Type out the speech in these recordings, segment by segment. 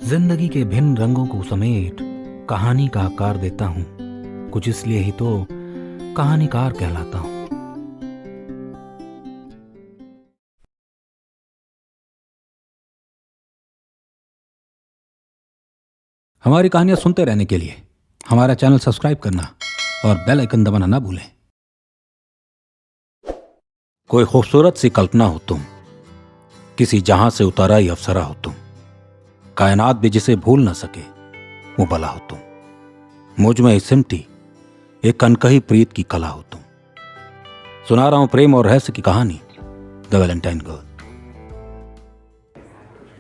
जिंदगी के भिन्न रंगों को समेट कहानी का आकार देता हूं, कुछ इसलिए ही तो कहानीकार कहलाता हूं। हमारी कहानियां सुनते रहने के लिए हमारा चैनल सब्सक्राइब करना और बेल आइकन दबाना ना भूलें। कोई खूबसूरत सी कल्पना हो तुम, किसी जहां से उतारा ही अफसरा हो तुम, कायनात भी जिसे भूल ना सके वो भला हो तुम, मुझ में सिमटी एक अनकही प्रीत की कला हो तुम। सुना रहा हूं प्रेम और रहस्य की कहानी, द वैलेंटाइन गर्ल।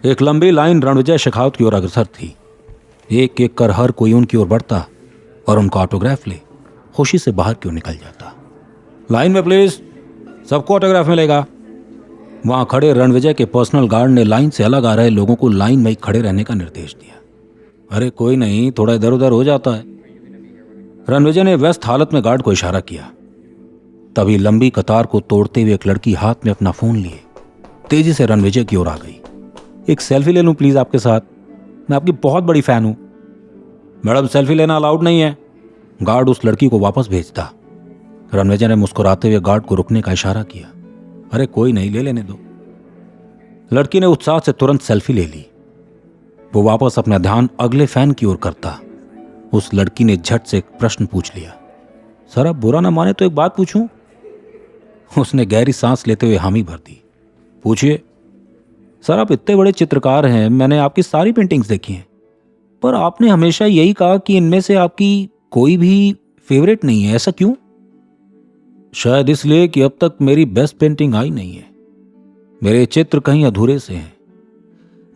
एक लंबी लाइन रणविजय शेखावत की ओर अग्रसर थी। एक एक कर हर कोई उनकी ओर बढ़ता और उनका ऑटोग्राफ ले खुशी से बाहर की ओर निकल जाता। लाइन में प्लीज, सबको ऑटोग्राफ मिलेगा। वहां खड़े रणविजय के पर्सनल गार्ड ने लाइन से अलग आ रहे लोगों को लाइन में ही खड़े रहने का निर्देश दिया। अरे कोई नहीं, थोड़ा इधर उधर हो जाता है। रणविजय ने व्यस्त हालत में गार्ड को इशारा किया। तभी लंबी कतार को तोड़ते हुए एक लड़की हाथ में अपना फोन लिए तेजी से रणविजय की ओर आ गई। एक सेल्फी ले लूं प्लीज आपके साथ, मैं आपकी बहुत बड़ी फैन हूं। मैडम, सेल्फी लेना अलाउड नहीं है। गार्ड उस लड़की को वापस भेजता। रणविजय ने मुस्कुराते हुए गार्ड को रुकने का इशारा किया। अरे कोई नहीं, ले लेने दो। लड़की ने उत्साह से तुरंत सेल्फी ले ली। वो वापस अपना ध्यान अगले फैन की ओर करता। उस लड़की ने झट से एक प्रश्न पूछ लिया। सर आप बुरा ना माने तो एक बात पूछूं? उसने गहरी सांस लेते हुए हामी भर दी। पूछिए। सर आप इतने बड़े चित्रकार हैं, मैंने आपकी सारी पेंटिंग्स देखी हैं, पर आपने हमेशा यही कहा कि इनमें से आपकी कोई भी फेवरेट नहीं है, ऐसा क्यों? शायद इसलिए कि अब तक मेरी बेस्ट पेंटिंग आई नहीं है। मेरे चित्र कहीं अधूरे से हैं,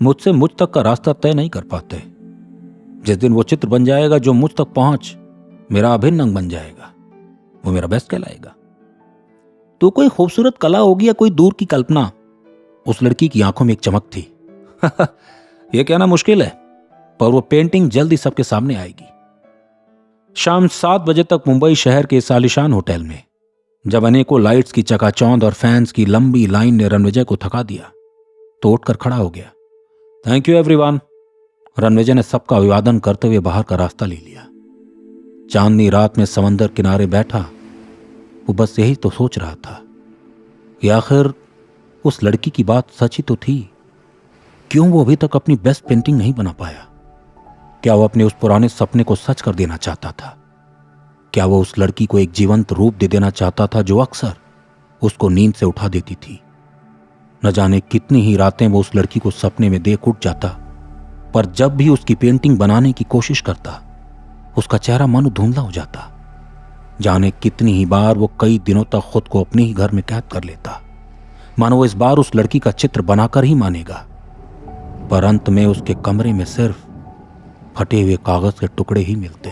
मुझसे मुझ तक का रास्ता तय नहीं कर पाते। जिस दिन वो चित्र बन जाएगा जो मुझ तक पहुंच मेरा अभिन्न अंग बन जाएगा, वो मेरा बेस्ट कहलाएगा। तो कोई खूबसूरत कला होगी या कोई दूर की कल्पना? उस लड़की की आंखों में एक चमक थी। यह कहना मुश्किल है, पर वो पेंटिंग जल्द ही सबके सामने आएगी। शाम 7 बजे तक मुंबई शहर के इस आलीशान होटल में, जब अनेकों लाइट्स की चकाचौंध और फैंस की लंबी लाइन ने रणविजय को थका दिया, तो उठकर खड़ा हो गया। Thank you everyone. रणविजय ने सबका अभिवादन करते हुए बाहर का रास्ता ले लिया। चांदनी रात में समंदर किनारे बैठा वो बस यही तो सोच रहा था कि आखिर उस लड़की की बात सच ही तो थी। क्यों वो अभी तक अपनी बेस्ट पेंटिंग नहीं बना पाया? क्या वो अपने उस पुराने सपने को सच कर देना चाहता था? क्या वो उस लड़की को एक जीवंत रूप दे देना चाहता था जो अक्सर उसको नींद से उठा देती थी? न जाने कितनी ही रातें वो उस लड़की को सपने में देख उठ जाता, पर जब भी उसकी पेंटिंग बनाने की कोशिश करता उसका चेहरा मानो धुंधला हो जाता। जाने कितनी ही बार वो कई दिनों तक खुद को अपने ही घर में कैद कर लेता, मानो वो इस बार उस लड़की का चित्र बनाकर ही मानेगा। पर अंत में उसके कमरे में सिर्फ फटे हुए कागज के टुकड़े ही मिलते।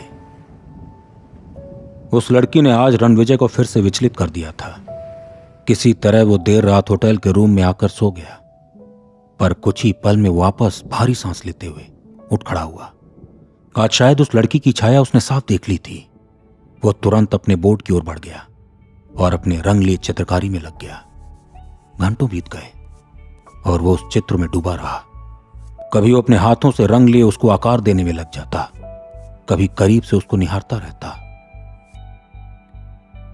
उस लड़की ने आज रणविजय को फिर से विचलित कर दिया था। किसी तरह वो देर रात होटल के रूम में आकर सो गया, पर कुछ ही पल में वापस भारी सांस लेते हुए उठ खड़ा हुआ। आज शायद उस लड़की की छाया उसने साफ देख ली थी। वो तुरंत अपने बोर्ड की ओर बढ़ गया और अपने रंगली चित्रकारी में लग गया। घंटों बीत गए और वो उस चित्र में डूबा रहा। कभी वो अपने हाथों से रंग लिए उसको आकार देने में लग जाता, कभी करीब से उसको निहारता रहता।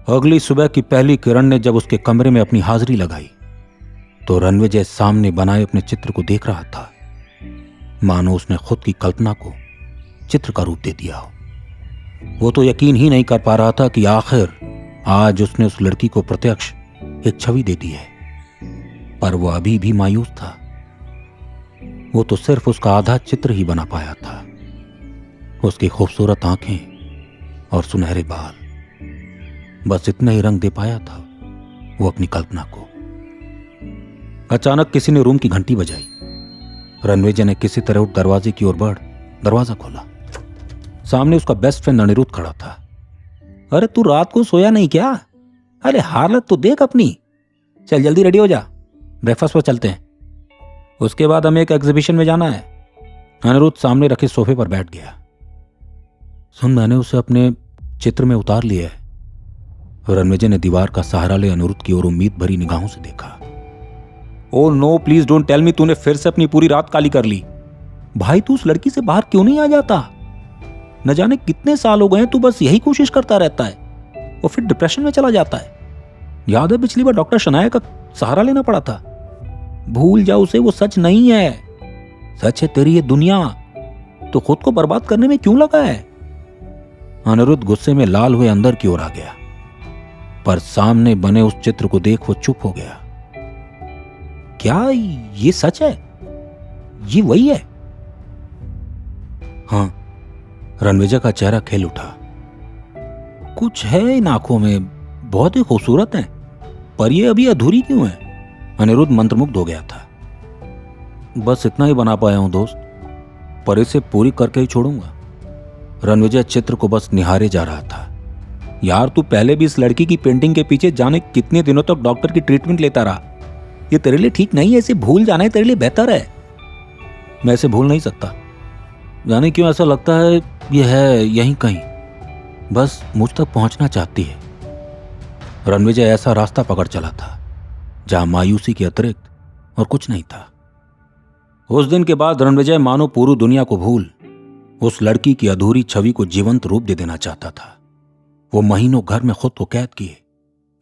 अगली सुबह की पहली किरण ने जब उसके कमरे में अपनी हाजिरी लगाई, तो रणविजय सामने बनाए अपने चित्र को देख रहा था, मानो उसने खुद की कल्पना को चित्र का रूप दे दिया हो। वो तो यकीन ही नहीं कर पा रहा था कि आखिर आज उसने उस लड़की को प्रत्यक्ष एक छवि दे दी है। पर वो अभी भी मायूस था। वो तो सिर्फ उसका आधा चित्र ही बना पाया था। उसकी खूबसूरत आंखें और सुनहरे बाल, बस इतना ही रंग दे पाया था वो अपनी कल्पना को। अचानक किसी ने रूम की घंटी बजाई। रणविजय ने किसी तरह उठ दरवाजे की ओर बढ़ दरवाजा खोला। सामने उसका बेस्ट फ्रेंड अनिरुद्ध खड़ा था। अरे तू रात को सोया नहीं क्या? अरे हालत तो देख अपनी। चल जल्दी रेडी हो जा, ब्रेकफास्ट पर चलते हैं, उसके बाद हमें एक एग्जीबिशन में जाना है। अनिरुद्ध सामने रखे सोफे पर बैठ गया। सुन, मैंने उसे अपने चित्र में उतार लिया है। रणविजय ने दीवार का सहारा ले अनिरुद्ध की ओर उम्मीद भरी निगाहों से देखा। Oh no, please don't tell me तूने फिर से अपनी पूरी रात काली कर ली। भाई तू उस लड़की से बाहर क्यों नहीं आ जाता? न जाने कितने साल हो गए हैं तू बस यही कोशिश करता रहता है और फिर डिप्रेशन में चला जाता है। याद है पिछली बार डॉक्टर शनाया का सहारा लेना पड़ा था। भूल जा उसे, वो सच नहीं है। सच है तेरी ये दुनिया। तो खुद को बर्बाद करने में क्यों लगा है? अनिरुद्ध गुस्से में लाल हुए अंदर की ओर आ गया, पर सामने बने उस चित्र को देख वो चुप हो गया। क्या ये सच है? ये वही है? हाँ, रणविजय का चेहरा खिल उठा। कुछ है इन आंखों में, बहुत ही खूबसूरत है, पर ये अभी अधूरी क्यों है? अनिरुद्ध मंत्रमुग्ध हो गया था। बस इतना ही बना पाया हूं दोस्त, पर इसे पूरी करके ही छोड़ूंगा। रणविजय चित्र को बस निहारे जा रहा था। यार तू पहले भी इस लड़की की पेंटिंग के पीछे जाने कितने दिनों तक डॉक्टर की ट्रीटमेंट लेता रहा। ये तेरे लिए ठीक नहीं है, इसे भूल जाना है तेरे लिए बेहतर है। मैं इसे भूल नहीं सकता। जाने क्यों ऐसा लगता है ये है यहीं कहीं, बस मुझ तक पहुंचना चाहती है। रणविजय ऐसा रास्ता पकड़ चला था जहां मायूसी के अतिरिक्त और कुछ नहीं था। उस दिन के बाद रणविजय मानो पूरी दुनिया को भूल उस लड़की की अधूरी छवि को जीवंत रूप दे देना चाहता था। वो महीनों घर में खुद को कैद किए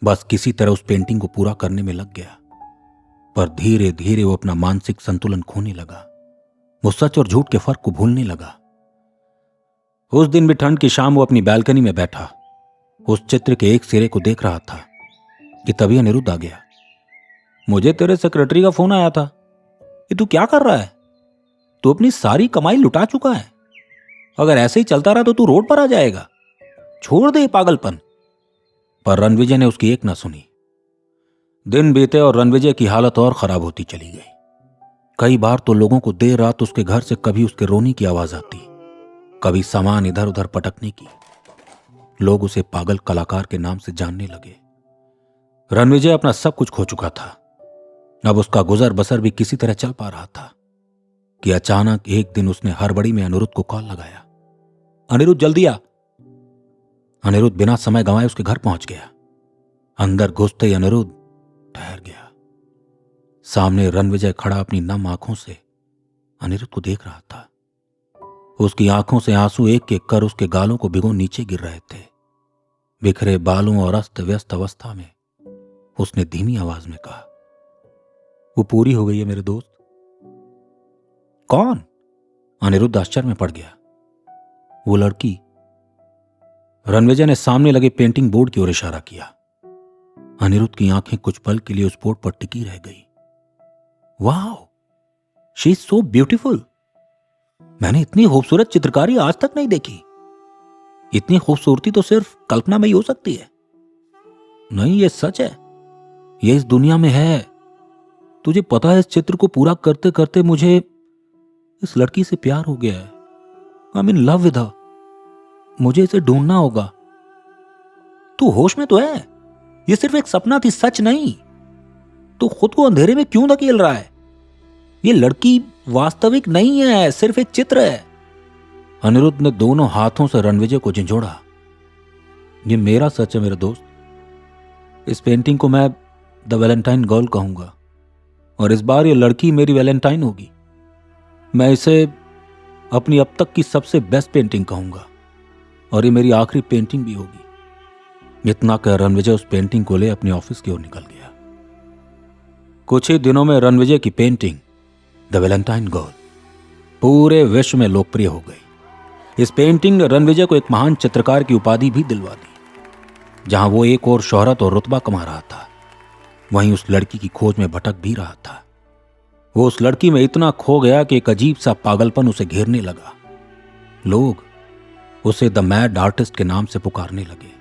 बस किसी तरह उस पेंटिंग को पूरा करने में लग गया। पर धीरे धीरे वो अपना मानसिक संतुलन खोने लगा। वो सच और झूठ के फर्क को भूलने लगा। उस दिन भी ठंड की शाम वो अपनी बालकनी में बैठा उस चित्र के एक सिरे को देख रहा था कि तभी अनिरुद्ध आ गया। मुझे तेरे सेक्रेटरी का फोन आया था। ये तू क्या कर रहा है? तू अपनी सारी कमाई लुटा चुका है। अगर ऐसे ही चलता रहा तो तू रोड पर आ जाएगा। छोड़ दे पागलपन। पर रणविजय ने उसकी एक ना सुनी। दिन बीते और रणविजय की हालत और खराब होती चली गई। कई बार तो लोगों को देर रात उसके घर से कभी उसके रोने की आवाज आती, कभी सामान इधर उधर पटकने की। लोग उसे पागल कलाकार के नाम से जानने लगे। रणविजय अपना सब कुछ खो चुका था। अब उसका गुजर बसर भी किसी तरह चल पा रहा था कि अचानक एक दिन उसने हड़बड़ी में अनिरुद्ध को कॉल लगाया। अनिरुद्ध जल्दी आ। अनिरुद्ध बिना समय गंवाए उसके घर पहुंच गया। अंदर घुसते ही अनिरुद्ध ठहर गया। सामने रणविजय खड़ा अपनी नम आंखों से अनिरुद्ध को देख रहा था। उसकी आंखों से आंसू एक एक कर उसके गालों को भिगो नीचे गिर रहे थे। बिखरे बालों और अस्त व्यस्त अवस्था में उसने धीमी आवाज में कहा, वो पूरी हो गई है मेरे दोस्त। कौन? अनिरुद्ध आश्चर्य में पड़ गया। वो लड़की। रणविजय ने सामने लगे पेंटिंग बोर्ड की ओर इशारा किया। अनिरुद्ध की आंखें कुछ पल के लिए उस बोर्ड पर टिकी रह गई। Wow, she is so beautiful. मैंने इतनी खूबसूरत चित्रकारी आज तक नहीं देखी। इतनी खूबसूरती तो सिर्फ कल्पना में ही हो सकती है। नहीं, ये सच है। ये इस दुनिया में है। तुझे पता है, इस चित्र को पूरा करते करते मुझे इस लड़की से प्यार हो गया है। I am in love with her. मुझे इसे ढूंढना होगा। तू होश में तो है? ये सिर्फ एक सपना थी, सच नहीं। तू खुद को अंधेरे में क्यों धकेल रहा है? ये लड़की वास्तविक नहीं है, सिर्फ एक चित्र है। अनिरुद्ध ने दोनों हाथों से रणविजय को झंझोड़ा। ये मेरा सच है मेरे दोस्त। इस पेंटिंग को मैं द वैलेंटाइन गर्ल कहूंगा और इस बार ये लड़की मेरी वैलेंटाइन होगी। मैं इसे अपनी अब तक की सबसे बेस्ट पेंटिंग कहूंगा और ये मेरी आखिरी पेंटिंग भी होगी। इतना कह रणविजय उस पेंटिंग को ले अपने ऑफिस की ओर निकल गया। कुछ ही दिनों में रणविजय की पेंटिंग द वैलेंटाइन गर्ल पूरे विश्व में लोकप्रिय हो गई। इस पेंटिंग ने रणविजय को एक महान चित्रकार की उपाधि भी दिलवा दी। जहां वो एक और शोहरत और रुतबा कमा रहा था, वहीं उस लड़की की खोज में भटक भी रहा था। वो उस लड़की में इतना खो गया कि एक अजीब सा पागलपन उसे घेरने लगा। लोग उसे द मैड आर्टिस्ट के नाम से पुकारने लगे।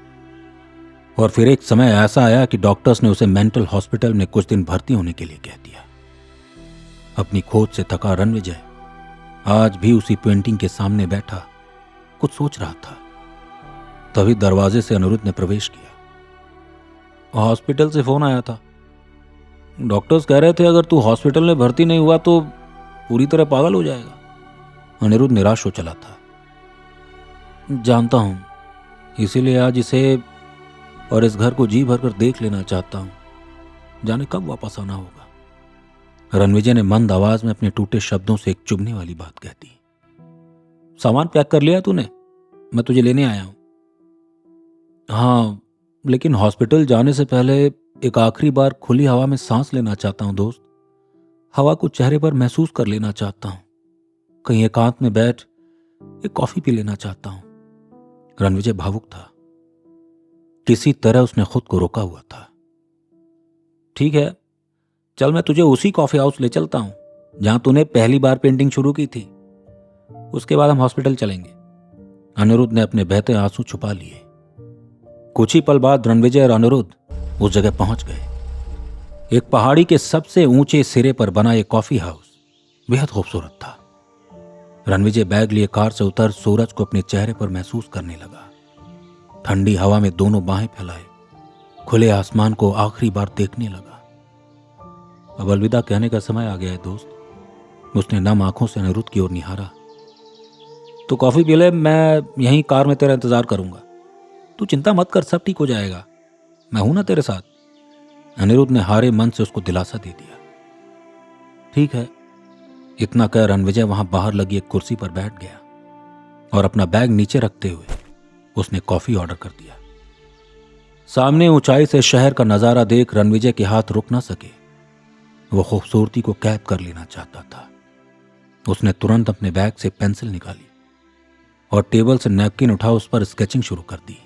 और फिर एक समय ऐसा आया कि डॉक्टर्स ने उसे मेंटल हॉस्पिटल में कुछ दिन भर्ती होने के लिए कह दिया। अपनी खोज से थका रणविजय आज भी उसी पेंटिंग के सामने बैठा कुछ सोच रहा था। तभी दरवाजे से अनिरुद्ध ने प्रवेश किया। हॉस्पिटल से फोन आया था। डॉक्टर्स कह रहे थे अगर तू हॉस्पिटल में भर्ती नहीं हुआ तो पूरी तरह पागल हो जाएगा। अनिरुद्ध निराश हो चला था। जानता हूं, इसीलिए आज इसे और इस घर को जी भर कर देख लेना चाहता हूं। जाने कब वापस आना होगा। रणविजय ने मंद आवाज में अपने टूटे शब्दों से एक चुभने वाली बात कह दी। सामान पैक कर लिया तूने? मैं तुझे लेने आया हूं। हाँ, लेकिन हॉस्पिटल जाने से पहले एक आखिरी बार खुली हवा में सांस लेना चाहता हूं दोस्त। हवा को चेहरे पर महसूस कर लेना चाहता हूं। कहीं एकांत में बैठ एक कॉफी पी लेना चाहता हूं। रणविजय भावुक था। किसी तरह उसने खुद को रोका हुआ था। ठीक है, चल मैं तुझे उसी कॉफी हाउस ले चलता हूं जहां तूने पहली बार पेंटिंग शुरू की थी। उसके बाद हम हॉस्पिटल चलेंगे। अनिरुद्ध ने अपने बहते आंसू छुपा लिए। कुछ ही पल बाद रणविजय और अनिरुद्ध उस जगह पहुंच गए। एक पहाड़ी के सबसे ऊंचे सिरे पर बना एक कॉफी हाउस बेहद खूबसूरत था। रणविजय बैग लिए कार से उतर सूरज को अपने चेहरे पर महसूस करने लगा। ठंडी हवा में दोनों बाहें फैलाए खुले आसमान को आखिरी बार देखने लगा। अब अलविदा कहने का समय आ गया है दोस्त। उसने नम आंखों से अनिरुद्ध की ओर निहारा। तो कॉफी पी ले, मैं यहीं कार में तेरा इंतजार करूंगा। तू चिंता मत कर, सब ठीक हो जाएगा। मैं हूं ना तेरे साथ। अनिरुद्ध ने हारे मन से उसको दिलासा दे दिया। ठीक है, इतना कह रणविजय वहां बाहर लगी एक कुर्सी पर बैठ गया और अपना बैग नीचे रखते हुए उसने कॉफी ऑर्डर कर दिया। सामने ऊंचाई से शहर का नजारा देख रणविजय के हाथ रुक ना सके। वो खूबसूरती को कैद कर लेना चाहता था। उसने तुरंत अपने बैग से पेंसिल निकाली और टेबल से नैपकिन उठा उस पर स्केचिंग शुरू कर दी।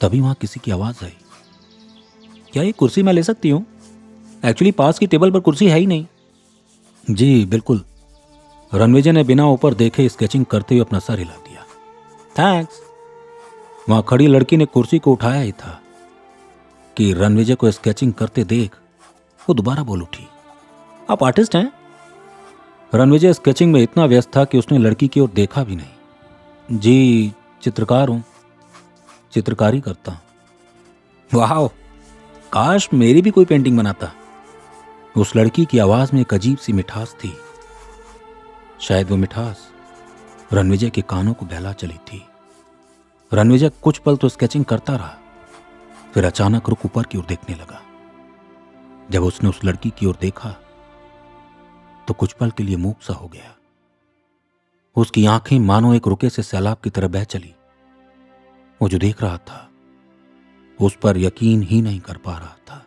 तभी वहां किसी की आवाज आई। क्या ये कुर्सी मैं ले सकती हूं? एक्चुअली पास की टेबल पर कुर्सी है ही नहीं। जी बिल्कुल। रणविजय ने बिना ऊपर देखे स्केचिंग करते हुए अपना सर हिला दिया। थैंक्स। वहां खड़ी लड़की ने कुर्सी को उठाया ही था कि रणविजय को स्केचिंग करते देख वो दोबारा बोल उठी, आप आर्टिस्ट हैं? रणविजय स्केचिंग में इतना व्यस्त था कि उसने लड़की की ओर देखा भी नहीं। जी चित्रकार हूं, चित्रकारी करता हूं। वाह, काश मेरी भी कोई पेंटिंग बनाता। उस लड़की की आवाज में एक अजीब सी मिठास थी। शायद वो मिठास रणविजय के कानों को बहला चली थी। रणविजय कुछ पल तो स्केचिंग करता रहा, फिर अचानक रुक ऊपर की ओर देखने लगा। जब उसने उस लड़की की ओर देखा तो कुछ पल के लिए मूक सा हो गया। उसकी आंखें मानो एक रुके से सैलाब की तरह बह चली। वो जो देख रहा था उस पर यकीन ही नहीं कर पा रहा था।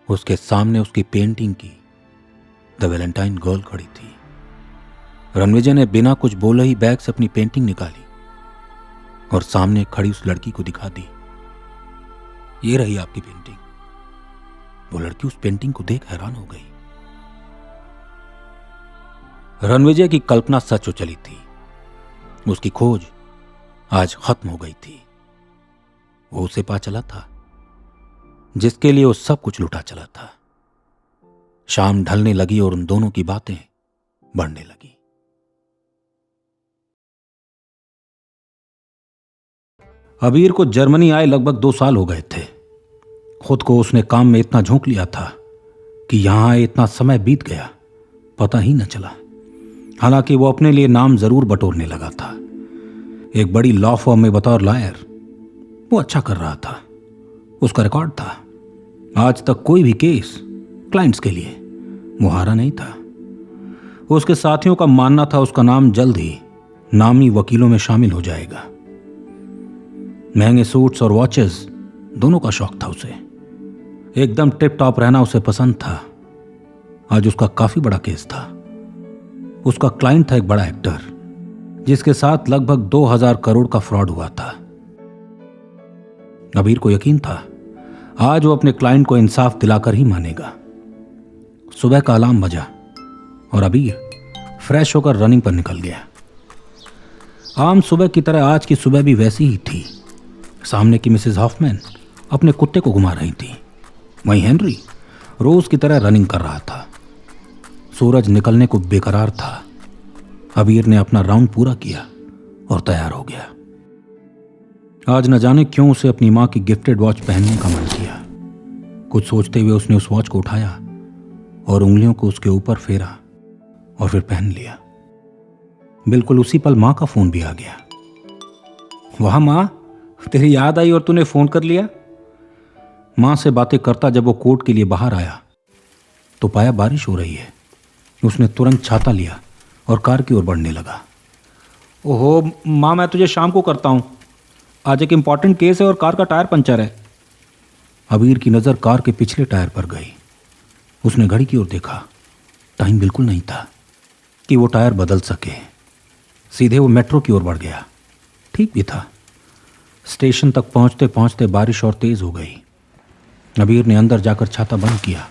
उसके सामने उसकी पेंटिंग की द वैलेंटाइन गर्ल खड़ी थी। रणविजय ने बिना कुछ बोले ही बैग से अपनी पेंटिंग निकाली और सामने खड़ी उस लड़की को दिखा दी। ये रही आपकी पेंटिंग। वो लड़की उस पेंटिंग को देख हैरान हो गई। रणविजय की कल्पना सच हो चली थी। उसकी खोज आज खत्म हो गई थी। वो उसे पा चला था जिसके लिए वो सब कुछ लुटा चला था। शाम ढलने लगी और उन दोनों की बातें बढ़ने लगी। अबीर को जर्मनी आए लगभग 2 साल हो गए थे। खुद को उसने काम में इतना झोंक लिया था कि यहां आए इतना समय बीत गया पता ही न चला। हालांकि वो अपने लिए नाम जरूर बटोरने लगा था। एक बड़ी लॉ फर्म में बतौर लॉयर वो अच्छा कर रहा था। उसका रिकॉर्ड था। आज तक कोई भी केस क्लाइंट्स के लिए मुहारा नहीं था। उसके साथियों का मानना था उसका नाम जल्द ही नामी वकीलों में शामिल हो जाएगा। महंगे सूट्स और वॉचेस दोनों का शौक था उसे। एकदम टिप टॉप रहना उसे पसंद था। आज उसका काफी बड़ा केस था। उसका क्लाइंट था एक बड़ा एक्टर जिसके साथ लगभग 2000 करोड़ का फ्रॉड हुआ था। अबीर को यकीन था आज वो अपने क्लाइंट को इंसाफ दिलाकर ही मानेगा। सुबह का अलार्म बजा और अबीर फ्रेश होकर रनिंग पर निकल गया। आम सुबह की तरह आज की सुबह भी वैसी ही थी। सामने की मिसेस हॉफमैन अपने कुत्ते को घुमा रही थी। वहीं हेनरी रोज की तरह रनिंग कर रहा था। सूरज निकलने को बेकरार था। अबीर ने अपना राउंड पूरा किया और तैयार हो गया। आज न जाने क्यों उसे अपनी मां की गिफ्टेड वॉच पहनने का मन किया। कुछ सोचते हुए उसने उस वॉच को उठाया और उंगलियों को उसके ऊपर फेरा और फिर पहन लिया। बिल्कुल उसी पल मां का फोन भी आ गया। वाह मां, तेरी याद आई और तूने फोन कर लिया। मां से बातें करता जब वो कोर्ट के लिए बाहर आया तो पाया बारिश हो रही है। उसने तुरंत छाता लिया और कार की ओर बढ़ने लगा। ओहो माँ, मैं तुझे शाम को करता हूँ, आज एक इम्पॉर्टेंट केस है और कार का टायर पंचर है। अबीर की नज़र कार के पिछले टायर पर गई। उसने घड़ी की ओर देखा। टाइम बिल्कुल नहीं था कि वो टायर बदल सके। सीधे वो मेट्रो की ओर बढ़ गया। ठीक भी था। स्टेशन तक पहुंचते पहुंचते बारिश और तेज हो गई। अबीर ने अंदर जाकर छाता बंद किया,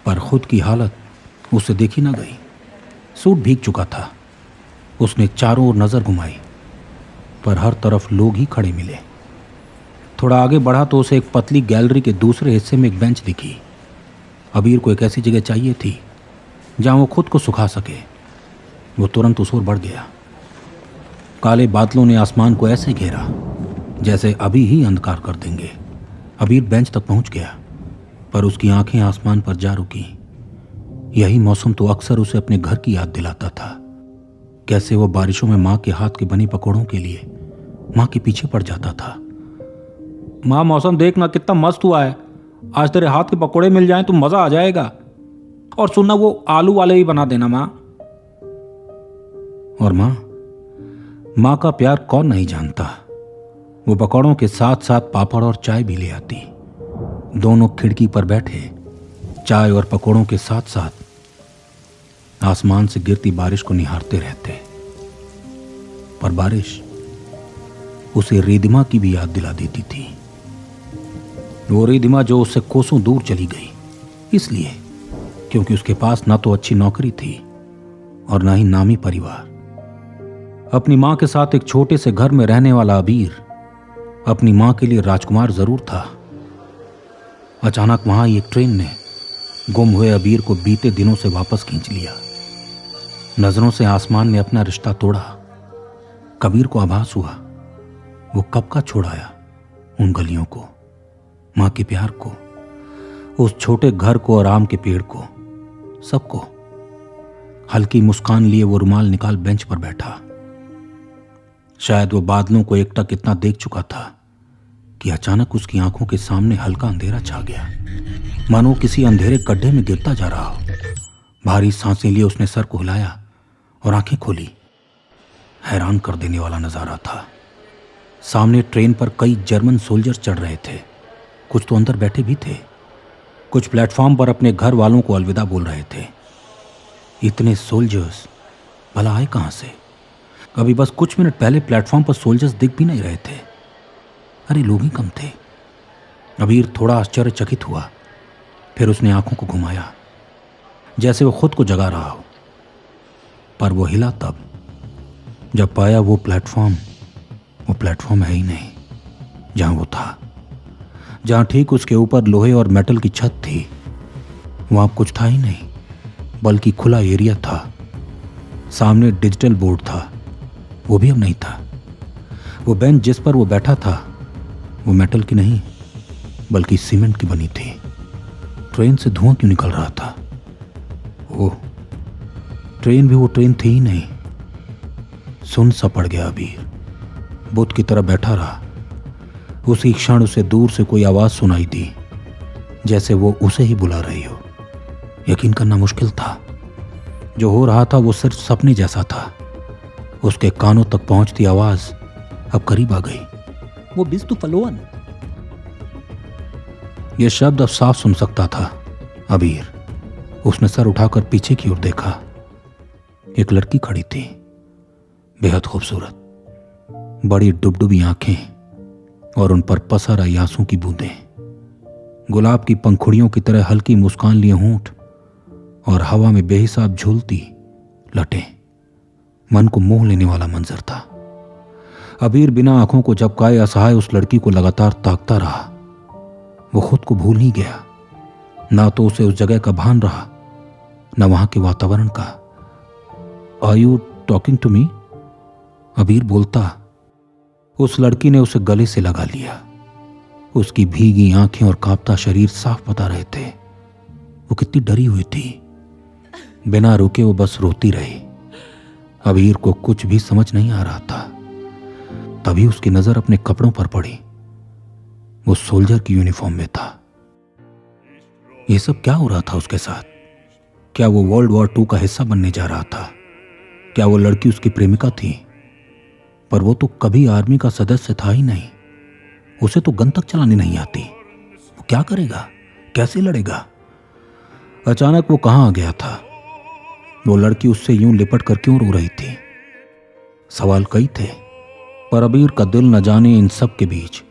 पर खुद की हालत उससे देखी ना गई। सूट भीग चुका था। उसने चारों ओर नजर घुमाई, पर हर तरफ लोग ही खड़े मिले। थोड़ा आगे बढ़ा तो उसे एक पतली गैलरी के दूसरे हिस्से में एक बेंच दिखी। अबीर को एक ऐसी जगह चाहिए थी जहां वो खुद को सुखा सके। वो तुरंत उस ओर बढ़ गया। काले बादलों ने आसमान को ऐसे घेरा जैसे अभी ही अंधकार कर देंगे। अबीर बेंच तक पहुंच गया, पर उसकी आंखें आसमान पर जा रुकी। यही मौसम तो अक्सर उसे अपने घर की याद दिलाता था। कैसे वो बारिशों में माँ के हाथ के बने पकौड़ों के लिए माँ के पीछे पड़ जाता था। माँ, मौसम देखना कितना मस्त हुआ है, आज तेरे हाथ के पकौड़े मिल जाएं तो मज़ा आ जाएगा। और सुनना, वो आलू वाले ही बना देना माँ। और माँ का प्यार कौन नहीं जानता। वो पकौड़ों के साथ साथ पापड़ और चाय भी ले आती। दोनों खिड़की पर बैठे चाय और पकौड़ों के साथ साथ आसमान से गिरती बारिश को निहारते रहते। पर बारिश उसे रिधिमा की भी याद दिला देती थी। वो रिधिमा जो उससे कोसों दूर चली गई, इसलिए क्योंकि उसके पास ना तो अच्छी नौकरी थी और ना ही नामी परिवार। अपनी मां के साथ एक छोटे से घर में रहने वाला अबीर अपनी मां के लिए राजकुमार जरूर था। अचानक वहां एक ट्रेन ने गुम हुए अबीर को बीते दिनों से वापस खींच लिया। नजरों से आसमान ने अपना रिश्ता तोड़ा। कबीर को आभास हुआ वो कब का छोड़ आया उन गलियों को, मां के प्यार को, उस छोटे घर को और आम के पेड़ को, सबको। हल्की मुस्कान लिए वो रुमाल निकाल बेंच पर बैठा। शायद वो बादलों को एकटक इतना देख चुका था कि अचानक उसकी आंखों के सामने हल्का अंधेरा छा गया, मानो किसी अंधेरे गड्ढे में गिरता जा रहा हो। भारी सांसें लिए उसने सर को हिलाया और आंखें खोली। हैरान कर देने वाला नजारा था। सामने ट्रेन पर कई जर्मन सोल्जर चढ़ रहे थे। कुछ तो अंदर बैठे भी थे। कुछ प्लेटफॉर्म पर अपने घर वालों को अलविदा बोल रहे थे। इतने सोल्जर्स भला आए कहां से? अभी बस कुछ मिनट पहले प्लेटफॉर्म पर सोल्जर्स दिख भी नहीं रहे थे। अरे लोग ही कम थे। अबीर थोड़ा आश्चर्यचकित हुआ। फिर उसने आंखों को घुमाया जैसे वो खुद को जगा रहा हो, पर वो हिला तब जब पाया वो प्लेटफॉर्म है ही नहीं जहां वो था। जहां ठीक उसके ऊपर लोहे और मेटल की छत थी, वहां कुछ था ही नहीं, बल्कि खुला एरिया था। सामने डिजिटल बोर्ड था, वो भी अब नहीं था। वो बेंच जिस पर वो बैठा था वो मेटल की नहीं बल्कि सीमेंट की बनी थी। ट्रेन से धुआं क्यों निकल रहा था? ओह, ट्रेन भी वो ट्रेन थी ही नहीं। सुन सा पड़ गया अबीर। बुत की तरह बैठा रहा। उसी क्षण उसे दूर से कोई आवाज सुनाई दी, जैसे वो उसे ही बुला रही हो। यकीन करना मुश्किल था। जो हो रहा था वो सिर्फ सपने जैसा था। उसके कानों तक पहुंचती आवाज अब करीब आ गई। वो बिस्तु फलोवन। यह शब्द अब साफ सुन सकता था अबीर। उसने सर उठाकर पीछे की ओर देखा। एक लड़की खड़ी थी, बेहद खूबसूरत, बड़ी डुबडुबी आंखें और उन पर पसर आई आंसू की बूंदें। गुलाब की पंखुड़ियों की तरह हल्की मुस्कान लिए होंठ और हवा में बेहिसाब झूलती लटें। मन को मोह लेने वाला मंजर था। अबीर बिना आंखों को झपकाए असहाय उस लड़की को लगातार ताकता रहा। वो खुद को भूल ही गया। ना तो उसे उस जगह का भान रहा, न वहां के वातावरण का। Are you talking to me? Abeer बोलता। उस लड़की ने उसे गले से लगा लिया। उसकी भीगी आंखें और कांपता शरीर साफ बता रहे थे वो कितनी डरी हुई थी। बिना रुके वो बस रोती रही। अबीर को कुछ भी समझ नहीं आ रहा था। तभी उसकी नजर अपने कपड़ों पर पड़ी। वो सोल्जर की यूनिफॉर्म में था। ये सब क्या हो रहा था उसके साथ? क्या वो वर्ल्ड वॉर 2 का हिस्सा बनने जा रहा था? क्या वो लड़की उसकी प्रेमिका थी? पर वो तो कभी आर्मी का सदस्य था ही नहीं। उसे तो गन तक चलानी नहीं आती। वो क्या करेगा? कैसे लड़ेगा? अचानक वो कहां आ गया था? वो लड़की उससे यूं लिपट कर क्यों रो रही थी? सवाल कई थे, पर अबीर का दिल न जाने इन सब के बीच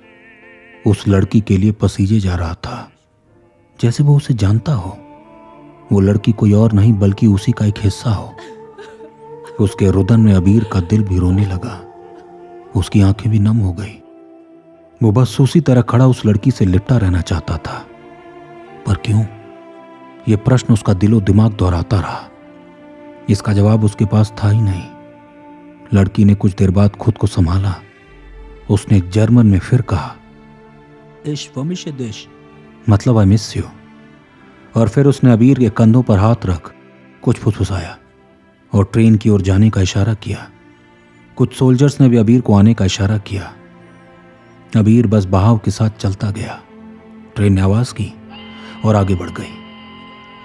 उस लड़की के लिए पसीजे जा रहा था, जैसे वो उसे जानता हो। वो लड़की कोई और नहीं बल्कि उसी का एक हिस्सा हो। उसके रुदन में अबीर का दिल भी रोने लगा। उसकी आंखें भी नम हो गई। वो बस उसी तरह खड़ा उस लड़की से लिपटा रहना चाहता था। पर क्यों? यह प्रश्न उसका दिलो दिमाग दोहराता रहा। इसका जवाब उसके पास था ही नहीं। लड़की ने कुछ देर बाद खुद को संभाला। उसने जर्मन में फिर कहा, इश वमिशे देश, मतलब आई मिस यू। और फिर उसने अबीर के कंधों पर हाथ रख कुछ फुसफुसाया और ट्रेन की ओर जाने का इशारा किया। कुछ सोल्जर्स ने भी अबीर को आने का इशारा किया। अबीर बस बहाव के साथ चलता गया। ट्रेन ने आवाज की और आगे बढ़ गई।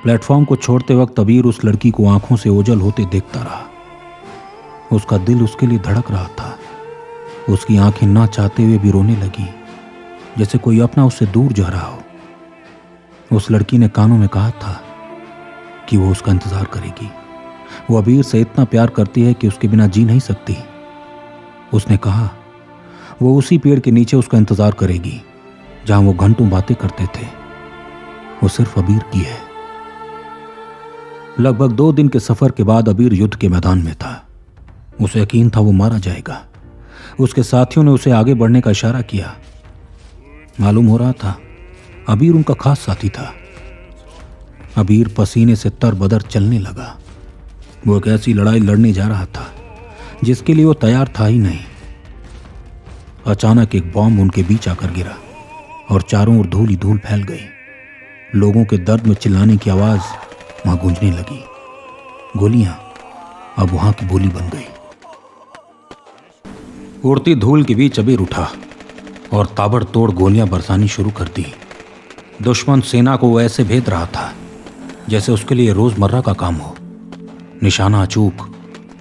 प्लेटफॉर्म को छोड़ते वक्त अबीर उस लड़की को आंखों से ओझल होते देखता रहा। उसका दिल उसके लिए धड़क रहा था। उसकी आंखें ना चाहते हुए भी रोने लगी, जैसे कोई अपना उससे दूर जा रहा हो। उस लड़की ने कानों में कहा था कि वो उसका इंतजार करेगी। वो अबीर से इतना प्यार करती है कि उसके बिना जी नहीं सकती। उसने कहा वो उसी पेड़ के नीचे उसका इंतजार करेगी जहां वो घंटों बातें करते थे। वो सिर्फ अबीर की है। लगभग 2 दिन के सफर के बाद अबीर युद्ध के मैदान में था। उसे यकीन था वो मारा जाएगा। उसके साथियों ने उसे आगे बढ़ने का इशारा किया। मालूम हो रहा था अबीर उनका खास साथी था। अबीर पसीने से तरबदर चलने लगा। वो एक ऐसी लड़ाई लड़ने जा रहा था जिसके लिए वो तैयार था ही नहीं। अचानक एक बॉम्ब उनके बीच आकर गिरा और चारों ओर धूल ही धूल फैल गई। लोगों के दर्द में चिल्लाने की आवाज वहां गूंजने लगी। गोलियां अब वहां की बोली बन गई। उड़ती धूल के बीच अबीर उठा और ताबड़तोड़ गोलियां बरसानी शुरू कर दी। दुश्मन सेना को वो ऐसे भेद रहा था जैसे उसके लिए रोजमर्रा का काम हो। निशाना अचूक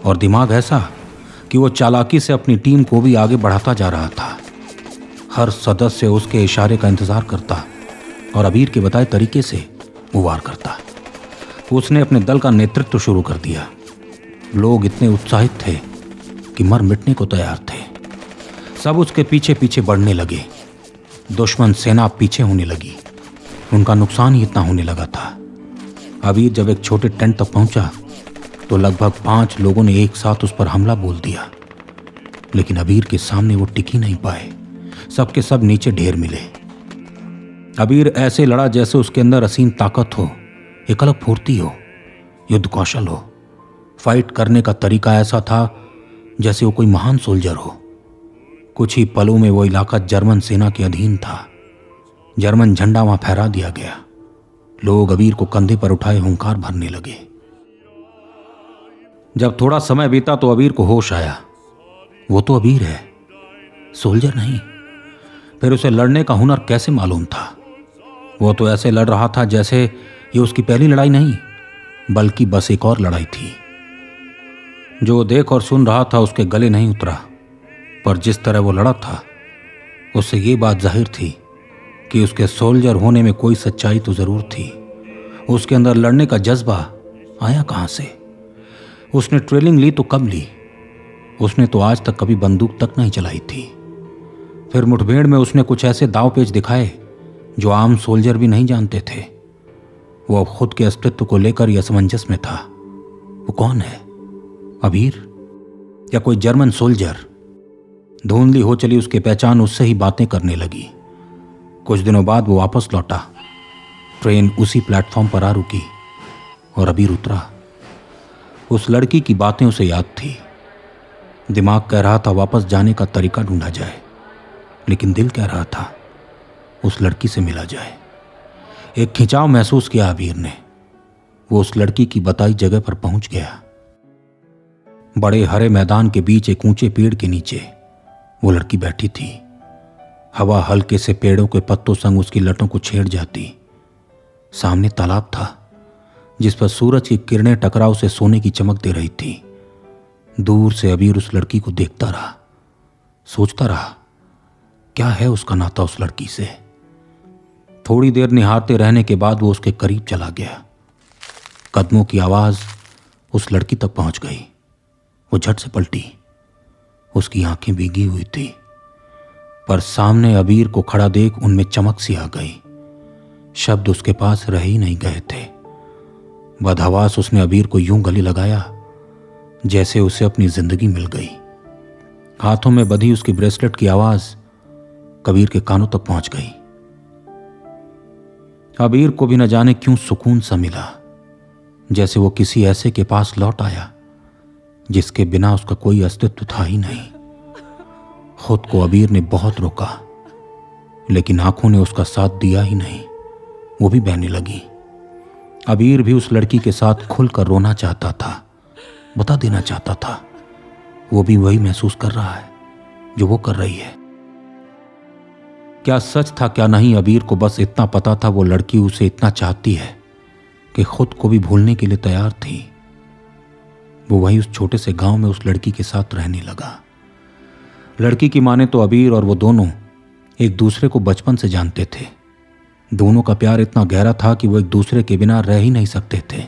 और दिमाग ऐसा कि वो चालाकी से अपनी टीम को भी आगे बढ़ाता जा रहा था। हर सदस्य उसके इशारे का इंतजार करता और अबीर के बताए तरीके से वो वार करता। उसने अपने दल का नेतृत्व शुरू कर दिया। लोग इतने उत्साहित थे कि मर मिटने को तैयार थे। सब उसके पीछे पीछे बढ़ने लगे। दुश्मन सेना पीछे होने लगी। उनका नुकसान ही इतना होने लगा था। अबीर जब एक छोटे टेंट तक पहुंचा तो लगभग 5 लोगों ने एक साथ उस पर हमला बोल दिया, लेकिन अबीर के सामने वो टिक ही नहीं पाए। सबके सब नीचे ढेर मिले। अबीर ऐसे लड़ा जैसे उसके अंदर असीम ताकत हो, एक अलग फुर्ती हो, युद्ध कौशल हो। फाइट करने का तरीका ऐसा था जैसे वो कोई महान सोल्जर हो। कुछ ही पलों में वो इलाका जर्मन सेना के अधीन था। जर्मन झंडा वहां फहरा दिया गया। लोग अबीर को कंधे पर उठाए हुंकार भरने लगे। जब थोड़ा समय बीता तो अबीर को होश आया। वो तो अबीर है, सोल्जर नहीं। फिर उसे लड़ने का हुनर कैसे मालूम था? वो तो ऐसे लड़ रहा था जैसे ये उसकी पहली लड़ाई नहीं, बल्कि बस एक और लड़ाई थी। जो देख और सुन रहा था उसके गले नहीं उतरा, पर जिस तरह वो लड़ा था उससे ये बात जाहिर थी कि उसके सोल्जर होने में कोई सच्चाई तो जरूर थी। उसके अंदर लड़ने का जज्बा आया कहां से? उसने ट्रेनिंग ली तो कब ली? उसने तो आज तक कभी बंदूक तक नहीं चलाई थी। फिर मुठभेड़ में उसने कुछ ऐसे दाव पेच दिखाए जो आम सोल्जर भी नहीं जानते थे। वो अब खुद के अस्तित्व को लेकर यह असमंजस में था। वो कौन है? अबीर या कोई जर्मन सोल्जर? धुंधली हो चली उसकी पहचान उससे ही बातें करने लगी। कुछ दिनों बाद वो वापस लौटा। ट्रेन उसी प्लेटफॉर्म पर आ रुकी और अबीर उतरा। उस लड़की की बातें उसे याद थी। दिमाग कह रहा था वापस जाने का तरीका ढूंढा जाए, लेकिन दिल कह रहा था उस लड़की से मिला जाए। एक खिंचाव महसूस किया अबीर ने। वो उस लड़की की बताई जगह पर पहुंच गया। बड़े हरे मैदान के बीच एक ऊंचे पेड़ के नीचे वो लड़की बैठी थी। हवा हल्के से पेड़ों के पत्तों संग उसकी लटों को छेड़ जाती। सामने तालाब था जिस पर सूरज की किरणें टकराव से सोने की चमक दे रही थी। दूर से अबीर उस लड़की को देखता रहा, सोचता रहा क्या है उसका नाता उस लड़की से। थोड़ी देर निहारते रहने के बाद वो उसके करीब चला गया। कदमों की आवाज उस लड़की तक पहुंच गई। वो झट से पलटी। उसकी आंखें भीगी हुई थी, पर सामने अबीर को खड़ा देख उनमें चमक सी आ गई। शब्द उसके पास रह ही नहीं गए थे। बदहवास उसने अबीर को यूं गले लगाया जैसे उसे अपनी जिंदगी मिल गई। हाथों में बंधी उसकी ब्रेसलेट की आवाज कबीर के कानों तक पहुंच गई। अबीर को भी न जाने क्यों सुकून सा मिला, जैसे वो किसी ऐसे के पास लौट आया जिसके बिना उसका कोई अस्तित्व था ही नहीं। खुद को अबीर ने बहुत रोका, लेकिन आंखों ने उसका साथ दिया ही नहीं, वो भी बहने लगी। अबीर भी उस लड़की के साथ खुलकर रोना चाहता था, बता देना चाहता था वो भी वही महसूस कर रहा है जो वो कर रही है। क्या सच था क्या नहीं, अबीर को बस इतना पता था वो लड़की उसे इतना चाहती है कि खुद को भी भूलने के लिए तैयार थी। वो वही उस छोटे से गांव में उस लड़की के साथ रहने लगा। लड़की की माने तो अबीर और वो दोनों एक दूसरे को बचपन से जानते थे। दोनों का प्यार इतना गहरा था कि वो एक दूसरे के बिना रह ही नहीं सकते थे।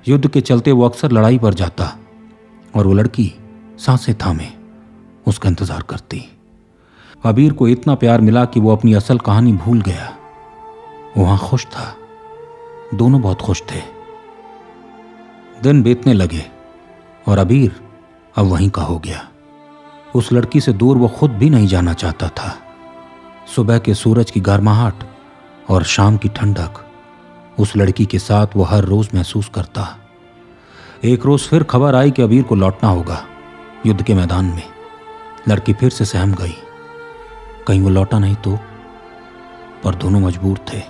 युद्ध के चलते वो अक्सर लड़ाई पर जाता और वो लड़की सांसें थामे उसका इंतजार करती। अबीर को इतना प्यार मिला कि वो अपनी असल कहानी भूल गया। वो वहां खुश था, दोनों बहुत खुश थे। दिन बीतने लगे और अबीर अब वहीं का हो गया। उस लड़की से दूर वो खुद भी नहीं जाना चाहता था। सुबह के सूरज की गर्माहट और शाम की ठंडक उस लड़की के साथ वो हर रोज महसूस करता। एक रोज फिर खबर आई कि अबीर को लौटना होगा युद्ध के मैदान में। लड़की फिर से सहम गई, कहीं वो लौटा नहीं तो। पर दोनों मजबूर थे।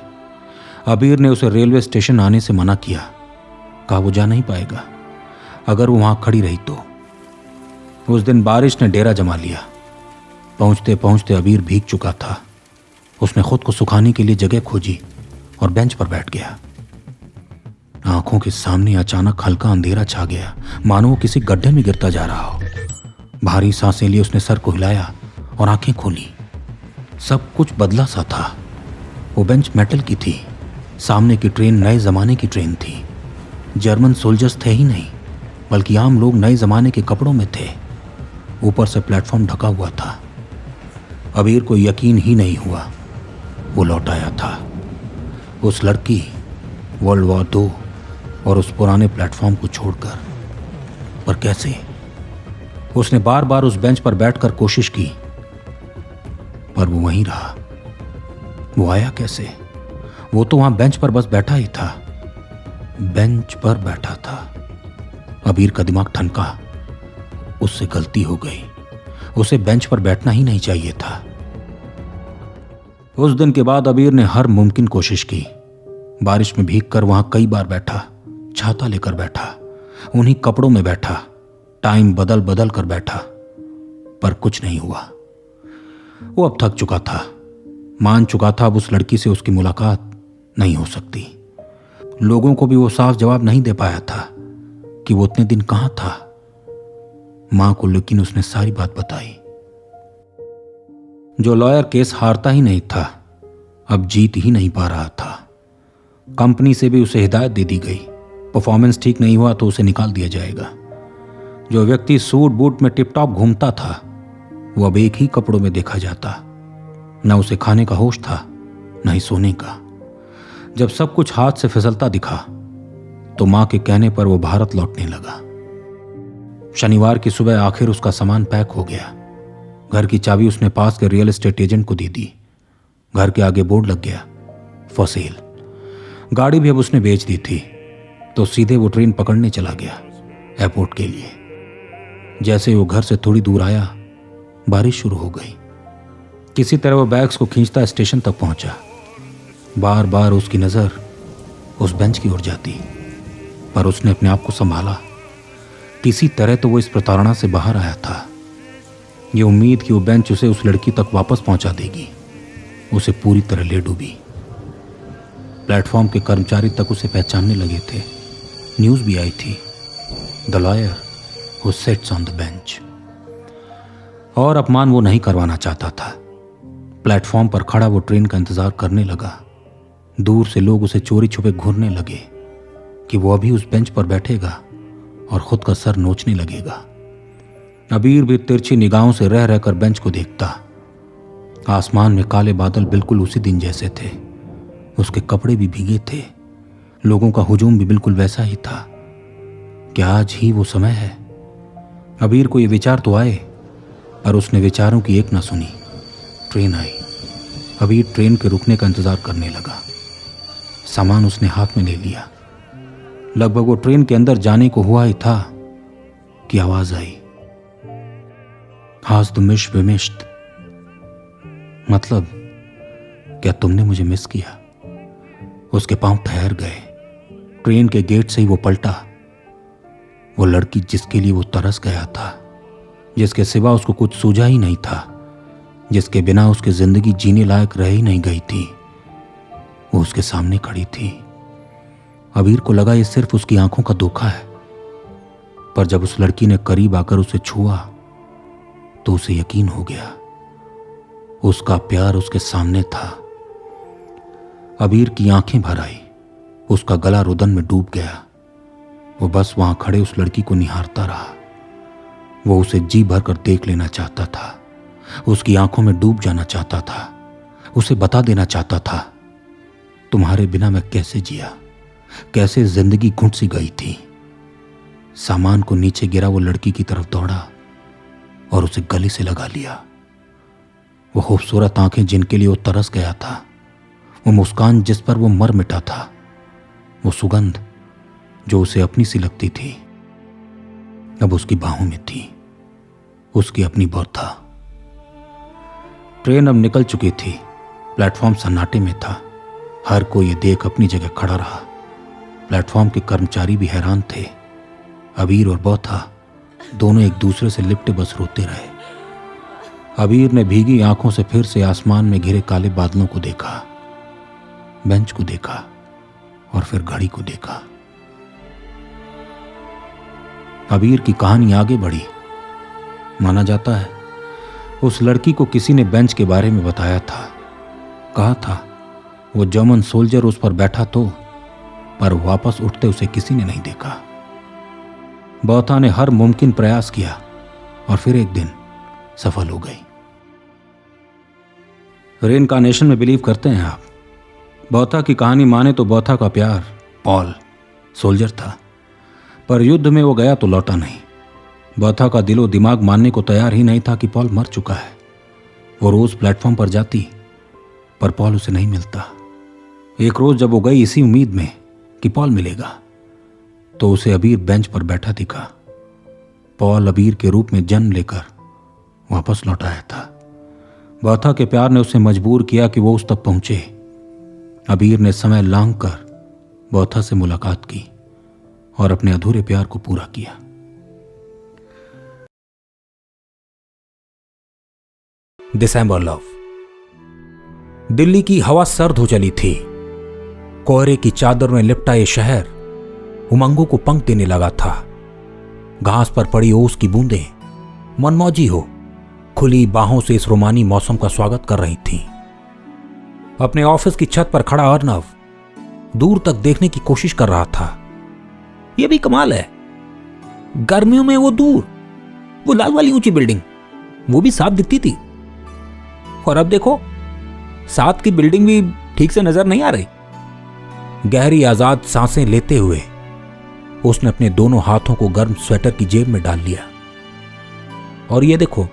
अबीर ने उसे रेलवे स्टेशन आने से मना किया, कहा वो जा नहीं पाएगा अगर वो वहां खड़ी रही तो। उस दिन बारिश ने डेरा जमा लिया। पहुंचते पहुंचते अबीर भीग चुका था। उसने खुद को सुखाने के लिए जगह खोजी और बेंच पर बैठ गया। आंखों के सामने अचानक हल्का अंधेरा छा गया, मानो वो किसी गड्ढे में गिरता जा रहा हो। भारी सांसें लिए उसने सर को हिलाया और आंखें खोली। सब कुछ बदला सा था। वो बेंच मेटल की थी। सामने की ट्रेन नए जमाने की ट्रेन थी। जर्मन सोल्जर्स थे ही नहीं, बल्कि आम लोग नए जमाने के कपड़ों में थे। ऊपर से प्लेटफॉर्म ढका हुआ था। अबीर को यकीन ही नहीं हुआ वो लौट आया था। उस लड़की, वर्ल्ड वॉर 2 और उस पुराने प्लेटफॉर्म को छोड़कर। पर कैसे? उसने बार बार उस बेंच पर बैठकर कोशिश की, पर वो वहीं रहा। वो आया कैसे? वो तो वहां बेंच पर बस बैठा ही था। बेंच पर बैठा था। अबीर का दिमाग ठनका। उससे गलती हो गई। उसे बेंच पर बैठना ही नहीं चाहिए था। उस दिन के बाद अबीर ने हर मुमकिन कोशिश की। बारिश में भीगकर वहां कई बार बैठा, छाता लेकर बैठा, उन्हीं कपड़ों में बैठा, टाइम बदल बदल कर बैठा, पर कुछ नहीं हुआ। वो अब थक चुका था, मान चुका था अब उस लड़की से उसकी मुलाकात नहीं हो सकती। लोगों को भी वो साफ जवाब नहीं दे पाया था कि वो उतने दिन कहां था। मां को लेकिन उसने सारी बात बताई। जो लॉयर केस हारता ही नहीं था, अब जीत ही नहीं पा रहा था। कंपनी से भी उसे हिदायत दे दी गई, परफॉर्मेंस ठीक नहीं हुआ तो उसे निकाल दिया जाएगा। जो व्यक्ति सूट बूट में टिपटॉप घूमता था, वो अब एक ही कपड़ों में देखा जाता। न उसे खाने का होश था, न ही सोने का। जब सब कुछ हाथ से फिसलता दिखा तो मां के कहने पर वो भारत लौटने लगा। शनिवार की सुबह आखिर उसका सामान पैक हो गया। घर की चाबी उसने पास के रियल एस्टेट एजेंट को दे दी। घर के आगे बोर्ड लग गया, फॉर सेल। गाड़ी भी अब उसने बेच दी थी, तो सीधे वो ट्रेन पकड़ने चला गया एयरपोर्ट के लिए। जैसे वो घर से थोड़ी दूर आया, बारिश शुरू हो गई। किसी तरह वो बैग्स को खींचता स्टेशन तक पहुंचा। बार बार उसकी नजर उस बेंच की ओर जाती, पर उसने अपने आप को संभाला। किसी तरह तो वो इस प्रताड़ना से बाहर आया था। ये उम्मीद कि वो बेंच उसे उस लड़की तक वापस पहुंचा देगी, उसे पूरी तरह ले डूबी। प्लेटफॉर्म के कर्मचारी तक उसे पहचानने लगे थे। न्यूज़ भी आई थी, the lawyer who sits on the bench. और अपमान वो नहीं करवाना चाहता था। प्लेटफॉर्म पर खड़ा वो ट्रेन का इंतजार करने लगा। दूर से लोग उसे चोरी छुपे घूरने लगे कि वो अभी उस बेंच पर बैठेगा और खुद का सर नोचने लगेगा। अबीर भी तिरछी निगाहों से रह रहकर बेंच को देखता। आसमान में काले बादल बिल्कुल उसी दिन जैसे थे। उसके कपड़े भी भीगे थे। लोगों का हुजूम भी बिल्कुल वैसा ही था। क्या आज ही वो समय है? अबीर को ये विचार तो आए, पर उसने विचारों की एक ना सुनी। ट्रेन आई। अबीर ट्रेन के रुकने का इंतजार करने लगा। सामान उसने हाथ में ले लिया। लगभग वो ट्रेन के अंदर जाने को हुआ ही था कि आवाज आई, हाज तुम मिश विमिश्त। मतलब, क्या तुमने मुझे मिस किया? उसके पांव ठहर गए। ट्रेन के गेट से ही वो पलटा। वो लड़की जिसके लिए वो तरस गया था, जिसके सिवा उसको कुछ सूझा ही नहीं था, जिसके बिना उसकी जिंदगी जीने लायक रह ही नहीं गई थी, वो उसके सामने खड़ी थी। अबीर को लगा ये सिर्फ उसकी आंखों का धोखा है, पर जब उस लड़की ने करीब आकर उसे छुआ तो उसे यकीन हो गया, उसका प्यार उसके सामने था। अबीर की आंखें भर आई। उसका गला रुदन में डूब गया। वो बस वहां खड़े उस लड़की को निहारता रहा। वो उसे जी भर कर देख लेना चाहता था, उसकी आंखों में डूब जाना चाहता था, उसे बता देना चाहता था, तुम्हारे बिना मैं कैसे जिया, कैसे जिंदगी घुट सी गई थी। सामान को नीचे गिरा वो लड़की की तरफ दौड़ा और उसे गले से लगा लिया। वो खूबसूरत आंखें जिनके लिए वो तरस गया था, वो मुस्कान जिस पर वो मर मिटा था, वो सुगंध जो उसे अपनी सी लगती थी, अब उसकी बाहों में थी, उसकी अपनी बर्था। ट्रेन अब निकल चुकी थी। प्लेटफॉर्म सन्नाटे में था। हर कोई ये देख अपनी जगह खड़ा रहा। प्लेटफॉर्म के कर्मचारी भी हैरान थे। अबीर और बौथा दोनों एक दूसरे से लिपटे बस रोते रहे। अबीर ने भीगी आंखों से फिर से आसमान में घिरे काले बादलों को देखा, बेंच को देखा और फिर घड़ी को देखा। अबीर की कहानी आगे बढ़ी। माना जाता है उस लड़की को किसी ने बेंच के बारे में बताया था। कहा था वो जर्मन सोल्जर उस पर बैठा तो, पर वापस उठते उसे किसी ने नहीं देखा। बौथा ने हर मुमकिन प्रयास किया और फिर एक दिन सफल हो गई। रेनकार्नेशन में बिलीव करते हैं आप? बौथा की कहानी माने तो बौथा का प्यार पॉल सोल्जर था, पर युद्ध में वो गया तो लौटा नहीं। बौथा का दिलो दिमाग मानने को तैयार ही नहीं था कि पॉल मर चुका है। वो रोज प्लेटफॉर्म पर जाती, पर पॉल उसे नहीं मिलता। एक रोज जब वो गई इसी उम्मीद में कि पॉल मिलेगा, तो उसे अबीर बेंच पर बैठा दिखा। पॉल अबीर के रूप में जन्म लेकर वापस लौट आया था। बौथा के प्यार ने उसे मजबूर किया कि वो उस तक पहुंचे। अबीर ने समय लांघ कर बौथा से मुलाकात की और अपने अधूरे प्यार को पूरा किया। दिसंबर लव। दिल्ली की हवा सर्द हो चली थी। कोहरे की चादर में लिपटा ये शहर उमंगों को पंख देने लगा था। घास पर पड़ी ओस की बूंदें मनमौजी हो खुली बाहों से इस रोमानी मौसम का स्वागत कर रही थीं। अपने ऑफिस की छत पर खड़ा अर्नव दूर तक देखने की कोशिश कर रहा था। यह भी कमाल है, गर्मियों में वो दूर, वो लाल वाली ऊंची बिल्डिंग, वो भी साफ दिखती थी, और अब देखो साथ की बिल्डिंग भी ठीक से नजर नहीं आ रही। गहरी आजाद सांसें लेते हुए उसने अपने दोनों हाथों को गर्म स्वेटर की जेब में डाल लिया। और ये देखो,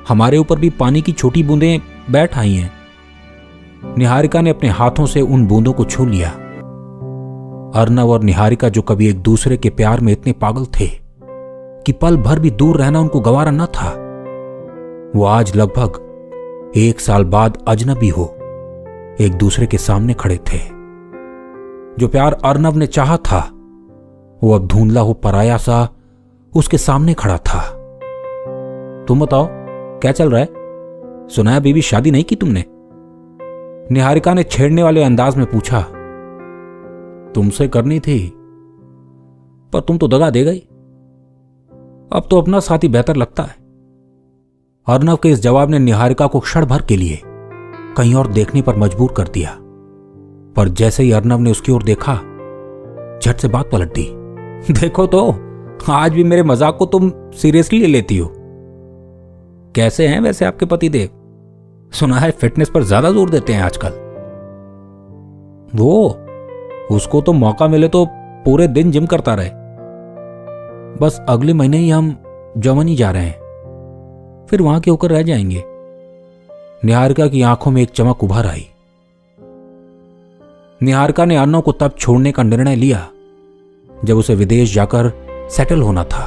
हमारे ऊपर भी पानी की छोटी बूंदें बैठ आई हैं। निहारिका ने अपने हाथों से उन बूंदों को छू लिया। अर्नव और निहारिका जो कभी एक दूसरे के प्यार में इतने पागल थे कि पल भर भी दूर रहना उनको गवारा न था, वो आज लगभग 1 साल बाद अजनबी हो एक दूसरे के सामने खड़े थे। जो प्यार अर्नव ने चाहा था वो अब धुंधला हो पराया सा उसके सामने खड़ा था। तुम बताओ क्या चल रहा है? सुना है बीवी शादी नहीं की तुमने? निहारिका ने छेड़ने वाले अंदाज में पूछा। तुमसे करनी थी, पर तुम तो दगा दे गई। अब तो अपना साथी बेहतर लगता है। अर्नव के इस जवाब ने निहारिका को क्षण भर के लिए कहीं और देखने पर मजबूर कर दिया, पर जैसे ही अर्नव ने उसकी ओर देखा, झट से बात पलट दी। देखो तो, आज भी मेरे मजाक को तुम सीरियसली ले लेती हो। कैसे हैं वैसे आपके पतिदेव? सुना है फिटनेस पर ज्यादा जोर देते हैं आजकल। वो, उसको तो मौका मिले तो पूरे दिन जिम करता रहे। बस अगले महीने ही हम जर्मनी जा रहे हैं, फिर वहां के होकर रह जाएंगे। निहारिका की आंखों में एक चमक उभर आई। निहारिका ने अर्नव को तब छोड़ने का निर्णय लिया जब उसे विदेश जाकर सेटल होना था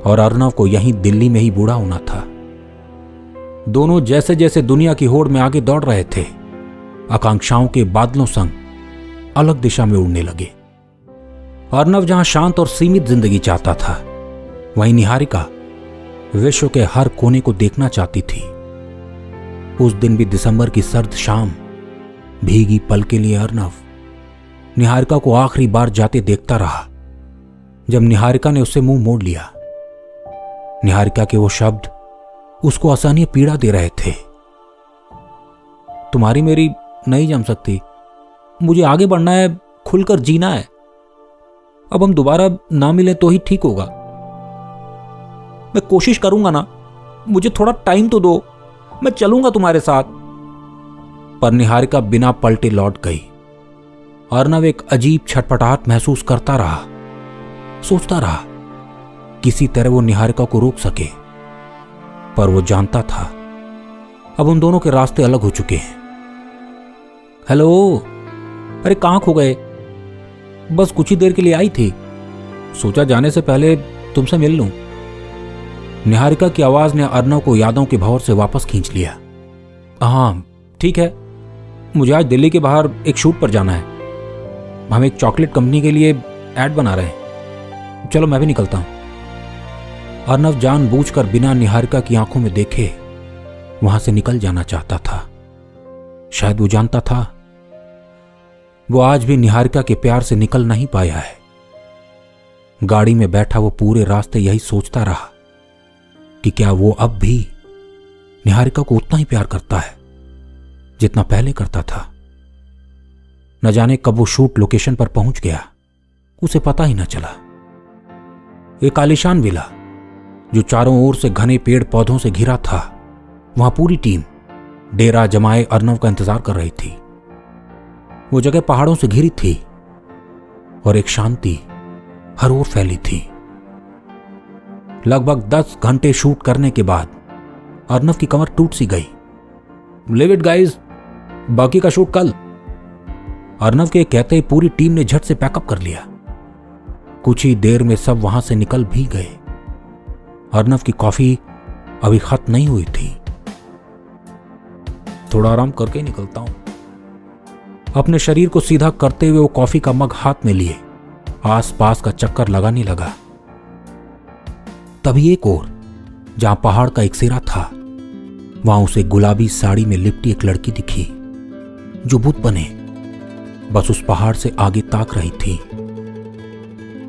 और अर्नव को यहीं दिल्ली में ही बूढ़ा होना था। दोनों जैसे जैसे दुनिया की होड़ में आगे दौड़ रहे थे, आकांक्षाओं के बादलों संग अलग दिशा में उड़ने लगे। अर्नव जहां शांत और सीमित जिंदगी चाहता था, वहीं निहारिका विश्व के हर कोने को देखना चाहती थी। उस दिन भी दिसंबर की सर्द शाम, भीगी पल के लिए अर्नव निहारिका को आखिरी बार जाते देखता रहा। जब निहारिका ने उससे मुंह मोड़ लिया, निहारिका के वो शब्द उसको असहनीय पीड़ा दे रहे थे। तुम्हारी मेरी नहीं जम सकती, मुझे आगे बढ़ना है, खुलकर जीना है। अब हम दोबारा ना मिले तो ही ठीक होगा। मैं कोशिश करूंगा ना, मुझे थोड़ा टाइम तो दो, मैं चलूंगा तुम्हारे साथ। पर निहारिका बिना पलटे लौट गई। अर्नव एक अजीब छटपटाहट महसूस करता रहा, सोचता रहा किसी तरह वो निहारिका को रोक सके, पर वो जानता था अब उन दोनों के रास्ते अलग हो चुके हैं। हेलो, अरे कहां खो गए? बस कुछ ही देर के लिए आई थी, सोचा जाने से पहले तुमसे मिल लूं। निहारिका की आवाज ने अर्नव को यादों के भंवर से वापस खींच लिया। हाँ ठीक है, मुझे आज दिल्ली के बाहर एक शूट पर जाना है। हम एक चॉकलेट कंपनी के लिए एड बना रहे हैं। चलो मैं भी निकलता हूं। अर्नव जानबूझकर बिना निहारिका की आंखों में देखे वहां से निकल जाना चाहता था। शायद वो जानता था वो आज भी निहारिका के प्यार से निकल नहीं पाया है। गाड़ी में बैठा वो पूरे रास्ते यही सोचता रहा कि क्या वो अब भी निहारिका को उतना ही प्यार करता है जितना पहले करता था। न जाने कब वो शूट लोकेशन पर पहुंच गया, उसे पता ही न चला। एक आलीशान विला जो चारों ओर से घने पेड़ पौधों से घिरा था, वहां पूरी टीम डेरा जमाए अर्नव का इंतजार कर रही थी। वो जगह पहाड़ों से घिरी थी और एक शांति हर ओर फैली थी। लगभग 10 घंटे शूट करने के बाद अर्नव की कमर टूट सी गई। लिव इट गाइस, बाकी का शूट कल। अर्नव के कहते ही पूरी टीम ने झट से पैकअप कर लिया। कुछ ही देर में सब वहां से निकल भी गए। अर्नव की कॉफी अभी खत्म नहीं हुई थी। थोड़ा आराम करके निकलता हूं। अपने शरीर को सीधा करते हुए वो कॉफी का मग हाथ में लिए आसपास का चक्कर लगाने लगा। तभी एक और, जहां पहाड़ का एक सिरा था, वहां उसे गुलाबी साड़ी में लिपटी एक लड़की दिखी जो बुत बने बस उस पहाड़ से आगे ताक रही थी।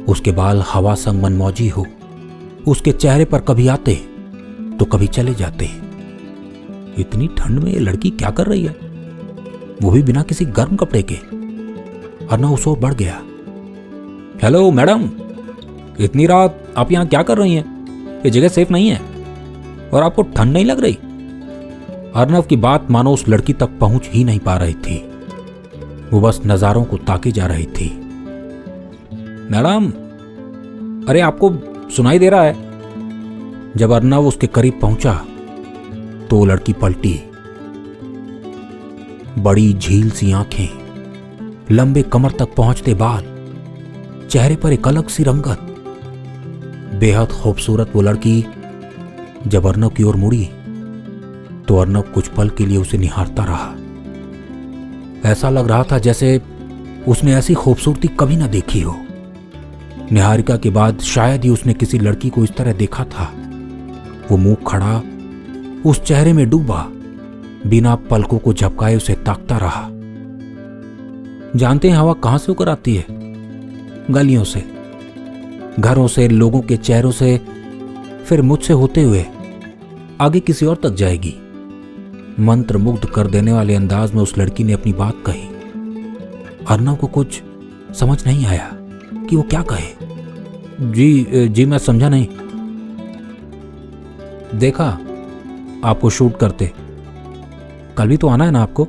उसके बाल हवा संग मनमौजी हो, उसके चेहरे पर कभी आते तो कभी चले जाते। इतनी ठंड में ये लड़की क्या कर रही है, वो भी बिना किसी गर्म कपड़े के। अर्नव उस ओर बढ़ गया। हेलो मैडम, इतनी रात आप यहां क्या कर रही हैं? ये जगह सेफ नहीं है और आपको ठंड नहीं लग रही? अर्नव की बात मानो उस लड़की तक पहुंच ही नहीं पा रही थी। वो बस नजारों को ताके जा रही थी। मैडम, अरे आपको सुनाई दे रहा है? जब अर्नव उसके करीब पहुंचा तो वो लड़की पलटी। बड़ी झील सी आंखें, लंबे कमर तक पहुंचते बाल, चेहरे पर एक अलग सी रंगत। बेहद खूबसूरत वो लड़की जब अर्नव की ओर मुड़ी तो अर्नव कुछ पल के लिए उसे निहारता रहा। ऐसा लग रहा था जैसे उसने ऐसी खूबसूरती कभी ना देखी हो। निहारिका के बाद शायद ही उसने किसी लड़की को इस तरह देखा था। वो मुंह खड़ा उस चेहरे में डूबा, बिना पलकों को झपकाए उसे ताकता रहा। जानते हैं हवा कहां से होकर आती है? गलियों से, घरों से, लोगों के चेहरों से, फिर मुझसे होते हुए आगे किसी और तक जाएगी। मंत्र मुग्ध कर देने वाले अंदाज में उस लड़की ने अपनी बात कही। अर्नव को कुछ समझ नहीं आया कि वो क्या कहे। जी मैं समझा नहीं। देखा आपको शूट करते, कल भी तो आना है ना आपको?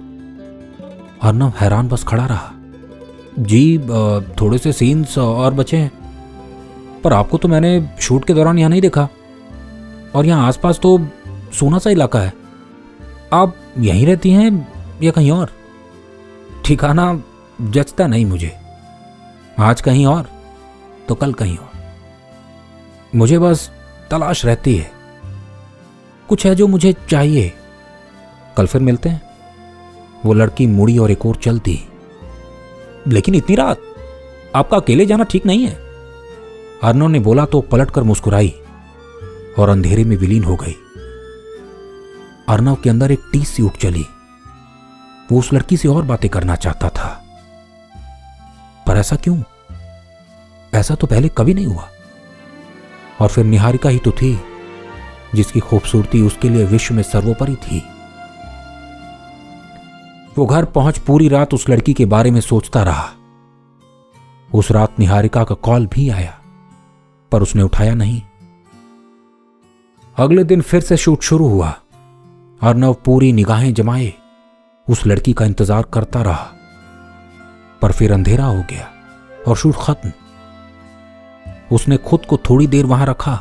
अर्नव हैरान बस खड़ा रहा। जी थोड़े से सीन्स और बचे हैं, पर आपको तो मैंने शूट के दौरान यहाँ नहीं देखा, और यहाँ आसपास तो सोना सा इलाका है। आप यहीं रहती हैं या कहीं और? ठिकाना जचता नहीं मुझे, आज कहीं और तो कल कहीं और। मुझे बस तलाश रहती है, कुछ है जो मुझे चाहिए। कल फिर मिलते हैं। वो लड़की मुड़ी और एक और चलती। लेकिन इतनी रात आपका अकेले जाना ठीक नहीं है, अर्नव ने बोला तो पलटकर मुस्कुराई और अंधेरे में विलीन हो गई। अर्नव के अंदर एक टीस सी उठ चली। वो उस लड़की से और बातें करना चाहता था, पर ऐसा क्यों? ऐसा तो पहले कभी नहीं हुआ। और फिर निहारिका ही तो थी जिसकी खूबसूरती उसके लिए विश्व में सर्वोपरि थी। वो घर पहुंच पूरी रात उस लड़की के बारे में सोचता रहा। उस रात निहारिका का कॉल भी आया, पर उसने उठाया नहीं। अगले दिन फिर से शूट शुरू हुआ। अर्नव पूरी निगाहें जमाए उस लड़की का इंतजार करता रहा, पर फिर अंधेरा हो गया और शूट खत्म। उसने खुद को थोड़ी देर वहां रखा,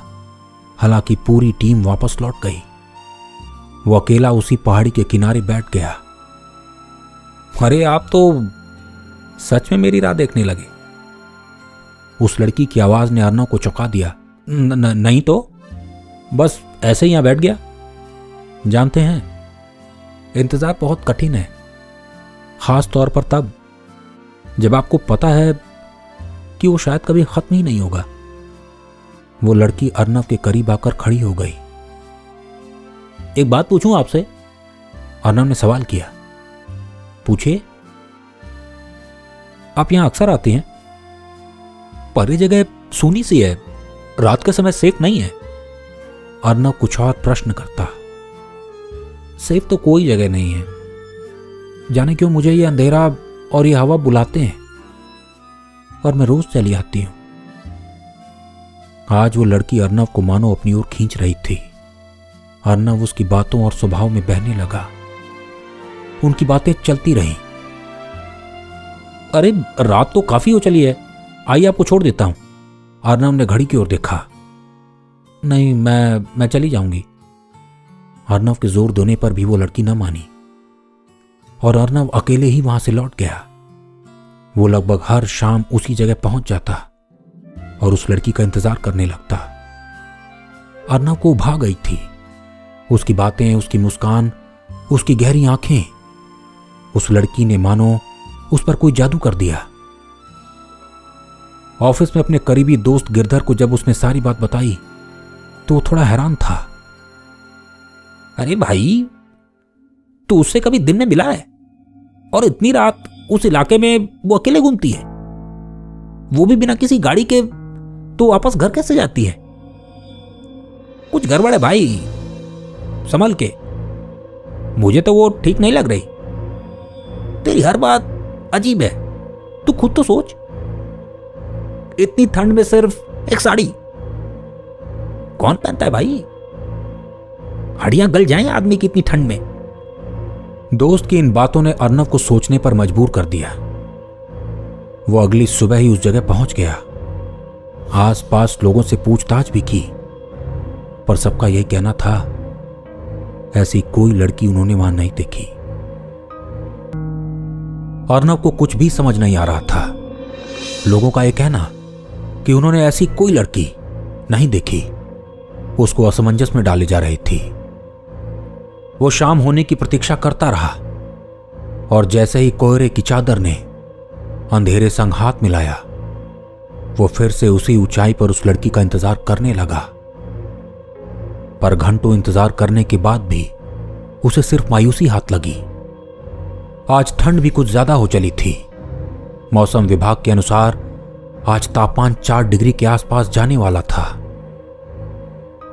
हालांकि पूरी टीम वापस लौट गई। वो अकेला उसी पहाड़ी के किनारे बैठ गया। अरे आप तो सच में मेरी राह देखने लगे। उस लड़की की आवाज ने अर्नव को चौंका दिया। नहीं तो बस ऐसे ही यहां बैठ गया। जानते हैं, इंतजार बहुत कठिन है, खास तौर पर तब जब आपको पता है कि वो शायद कभी खत्म ही नहीं होगा। वो लड़की अर्नव के करीब आकर खड़ी हो गई। एक बात पूछूं आपसे? अर्नव ने सवाल किया। पूछिए। आप यहां अक्सर आती हैं? पर ये जगह सूनी सी है, रात के समय सेफ नहीं है। अर्नव कुछ और प्रश्न करता। सेफ तो कोई जगह नहीं है, जाने क्यों मुझे ये अंधेरा और ये हवा बुलाते हैं, और मैं रोज चली आती हूं। आज वो लड़की अर्नव को मानो अपनी ओर खींच रही थी। अर्नव उसकी बातों और स्वभाव में बहने लगा। उनकी बातें चलती रहीं। अरे रात तो काफी हो चली है, आइए आपको छोड़ देता हूं। अर्नव ने घड़ी की ओर देखा। नहीं, मैं चली जाऊंगी। अर्नव के जोर देने पर भी वो लड़की न मानी और अर्नव अकेले ही वहां से लौट गया। वो लगभग हर शाम उसी जगह पहुंच जाता और उस लड़की का इंतजार करने लगता। अर्नव को भा गई थी उसकी बातें, उसकी मुस्कान, उसकी गहरी आंखें। उस लड़की ने मानो उस पर कोई जादू कर दिया। ऑफिस में अपने करीबी दोस्त गिरधर को जब उसने सारी बात बताई तो वो थोड़ा हैरान था। अरे भाई, तू उससे कभी दिन में मिला है? और इतनी रात उस इलाके में वो अकेले घूमती है, वो भी बिना किसी गाड़ी के, तो वापस घर कैसे जाती है? कुछ गड़बड़ है भाई, संभल के। मुझे तो वो ठीक नहीं लग रही। तेरी हर बात अजीब है, तू खुद तो सोच। इतनी ठंड में सिर्फ एक साड़ी कौन पहनता है भाई? हड्डियां गल जाएं आदमी की इतनी ठंड में। दोस्त की इन बातों ने अर्नव को सोचने पर मजबूर कर दिया। वो अगली सुबह ही उस जगह पहुंच गया। आसपास लोगों से पूछताछ भी की, पर सबका यही कहना था ऐसी कोई लड़की उन्होंने वहां नहीं देखी। अर्नव को कुछ भी समझ नहीं आ रहा था। लोगों का यह कहना कि उन्होंने ऐसी कोई लड़की नहीं देखी उसको असमंजस में डाले जा रही थी। वो शाम होने की प्रतीक्षा करता रहा और जैसे ही कोहरे की चादर ने अंधेरे संग हाथ मिलाया, वो फिर से उसी ऊंचाई पर उस लड़की का इंतजार करने लगा। पर घंटों इंतजार करने के बाद भी उसे सिर्फ मायूसी हाथ लगी। आज ठंड भी कुछ ज्यादा हो चली थी। मौसम विभाग के अनुसार आज तापमान 4 डिग्री के आसपास जाने वाला था।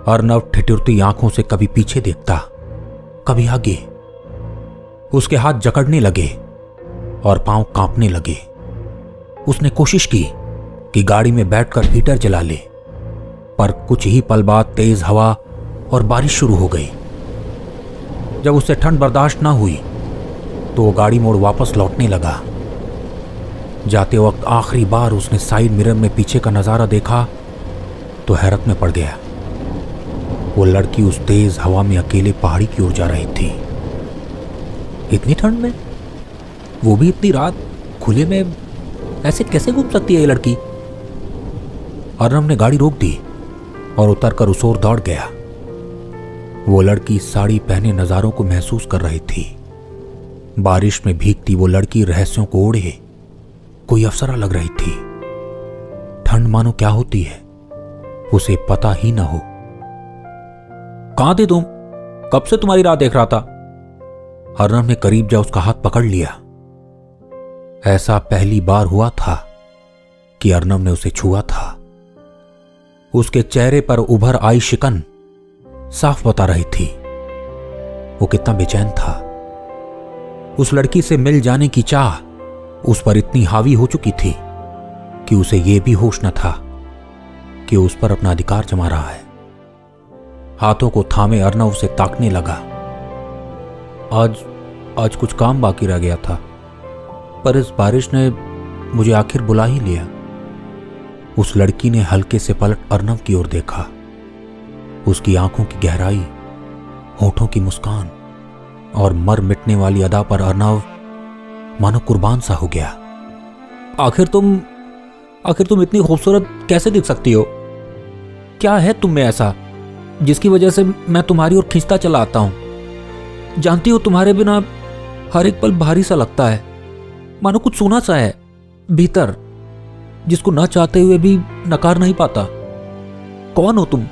अर्नव ठिठुरती आंखों से कभी पीछे देखता, कभी आगे। उसके हाथ जकड़ने लगे और पांव कांपने लगे। उसने कोशिश की कि गाड़ी में बैठकर हीटर जला ले, पर कुछ ही पल बाद तेज हवा और बारिश शुरू हो गई। जब उससे ठंड बर्दाश्त ना हुई तो वो गाड़ी मोड़ वापस लौटने लगा। जाते वक्त आखिरी बार उसने साइड मिरर में पीछे का नजारा देखा तो हैरत में पड़ गया। वो लड़की उस तेज हवा में अकेले पहाड़ी की ओर जा रही थी। इतनी ठंड में, वो भी इतनी रात, खुले में ऐसे कैसे घूम सकती है ये लड़की? अर्नव ने गाड़ी रोक दी और उतरकर उस ओर दौड़ गया। वो लड़की साड़ी पहने नजारों को महसूस कर रही थी। बारिश में भीगती वो लड़की रहस्यों को ओढ़े कोई अफसरा लग रही थी। ठंड मानो क्या होती है उसे पता ही ना हो। कहां थे तुम? कब से तुम्हारी राह देख रहा था। अर्नव ने करीब जा उसका हाथ पकड़ लिया। ऐसा पहली बार हुआ था कि अर्नव ने उसे छुआ था। उसके चेहरे पर उभर आई शिकन साफ बता रही थी वो कितना बेचैन था। उस लड़की से मिल जाने की चाह उस पर इतनी हावी हो चुकी थी कि उसे यह भी होश न था कि उस पर अपना अधिकार जमा रहा है। हाथों को थामे अर्नव उसे ताकने लगा। आज कुछ काम बाकी रह गया था, पर इस बारिश ने मुझे आखिर बुला ही लिया। उस लड़की ने हल्के से पलट अर्नव की ओर देखा। उसकी आंखों की गहराई, होठों की मुस्कान और मर मिटने वाली अदा पर अर्नव मानो कुर्बान सा हो गया। आखिर तुम इतनी खूबसूरत कैसे दिख सकती हो? क्या है तुम में ऐसा जिसकी वजह से मैं तुम्हारी ओर खींचता चला आता हूं? जानती हो, तुम्हारे बिना हर एक पल भारी सा लगता है, मानो कुछ सूना सा है भीतर जिसको ना चाहते हुए भी नकार नहीं पाता। कौन हो तुम?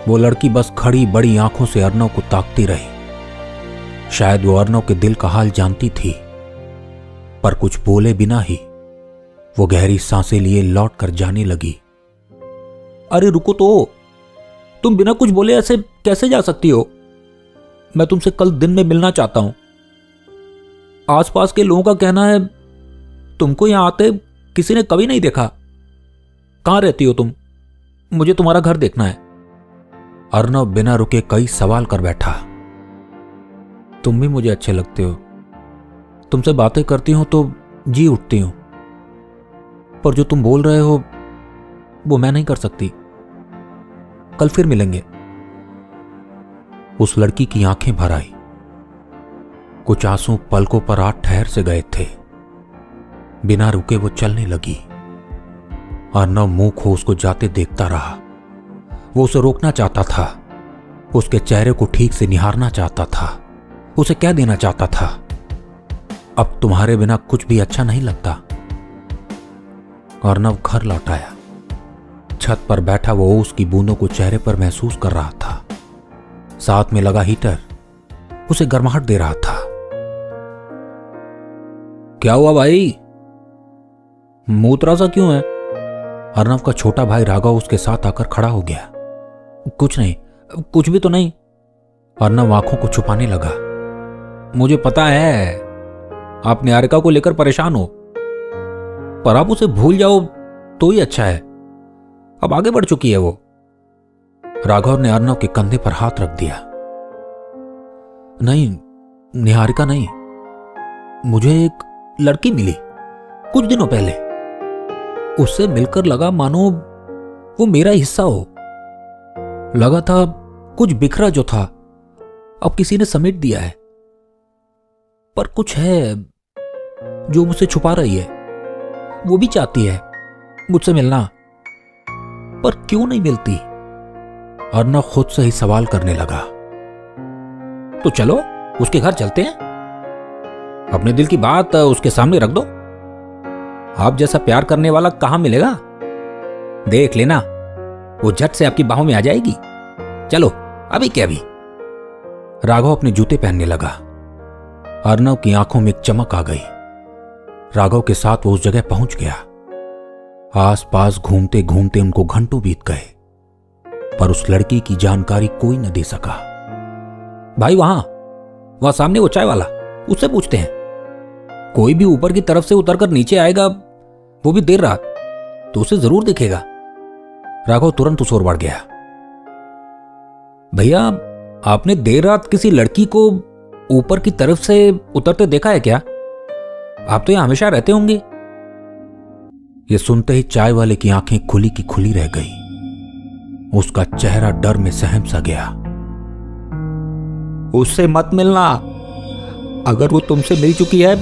वो लड़की बस खड़ी बड़ी आंखों से अर्नव को ताकती रही। शायद वो अर्नव के दिल का हाल जानती थी, पर कुछ बोले बिना ही वो गहरी सांसें लिए लौट कर जाने लगी। अरे रुको तो, तुम बिना कुछ बोले ऐसे कैसे जा सकती हो? मैं तुमसे कल दिन में मिलना चाहता हूं। आसपास के लोगों का कहना है तुमको यहां आते किसी ने कभी नहीं देखा। कहां रहती हो तुम? मुझे तुम्हारा घर देखना है। अर्नव बिना रुके कई सवाल कर बैठा। तुम भी मुझे अच्छे लगते हो, तुमसे बातें करती हूं तो जी उठती हूं, पर जो तुम बोल रहे हो वो मैं नहीं कर सकती। कल फिर मिलेंगे। उस लड़की की आंखें भर आई। कुछ आंसू पलकों पर आ ठहर से गए थे। बिना रुके वो चलने लगी। अर्नव मुंह खो उसको जाते देखता रहा। वो उसे रोकना चाहता था, उसके चेहरे को ठीक से निहारना चाहता था, उसे कह देना चाहता था, अब तुम्हारे बिना कुछ भी अच्छा नहीं लगता। अर्नव घर लौट आया। छत पर बैठा वो ओस की बूंदों को चेहरे पर महसूस कर रहा था। साथ में लगा हीटर उसे गर्माहट दे रहा था। क्या हुआ भाई, मुंह उतरा सा क्यों है? अर्नव का छोटा भाई राघव उसके साथ आकर खड़ा हो गया। कुछ नहीं, कुछ भी तो नहीं। अर्नव आंखों को छुपाने लगा। मुझे पता है आप निहारिका को लेकर परेशान हो, पर आप उसे भूल जाओ तो ही अच्छा है। अब आगे बढ़ चुकी है वो। राघव ने अर्नव के कंधे पर हाथ रख दिया। नहीं, निहारिका नहीं, मुझे एक लड़की मिली कुछ दिनों पहले। उससे मिलकर लगा मानो वो मेरा हिस्सा हो। लगा था कुछ बिखरा जो था अब किसी ने समेट दिया है, पर कुछ है जो मुझसे छुपा रही है। वो भी चाहती है मुझसे मिलना, पर क्यों नहीं मिलती? अर्नव खुद से ही सवाल करने लगा। तो चलो उसके घर चलते हैं, अपने दिल की बात उसके सामने रख दो। आप जैसा प्यार करने वाला कहां मिलेगा? देख लेना, वो झट से आपकी बाहों में आ जाएगी। चलो अभी क्या अभी। राघव अपने जूते पहनने लगा। अर्नव की आंखों में एक चमक आ गई। राघव के साथ वो उस जगह पहुंच गया। आसपास घूमते घूमते उनको घंटों बीत गए, पर उस लड़की की जानकारी कोई न दे सका। भाई वहां सामने वो चाय वाला, उससे पूछते हैं। कोई भी ऊपर की तरफ से उतरकर नीचे आएगा, वो भी देर रात, तो उसे जरूर दिखेगा। राघव तुरंत उस ओर बढ़ गया। भैया, आपने देर रात किसी लड़की को ऊपर की तरफ से उतरते देखा है क्या? आप तो यहां हमेशा रहते होंगे। ये सुनते ही चाय वाले की आंखें खुली की खुली रह गई। उसका चेहरा डर में सहम सा गया। उससे मत मिलना। अगर वो तुमसे मिल चुकी है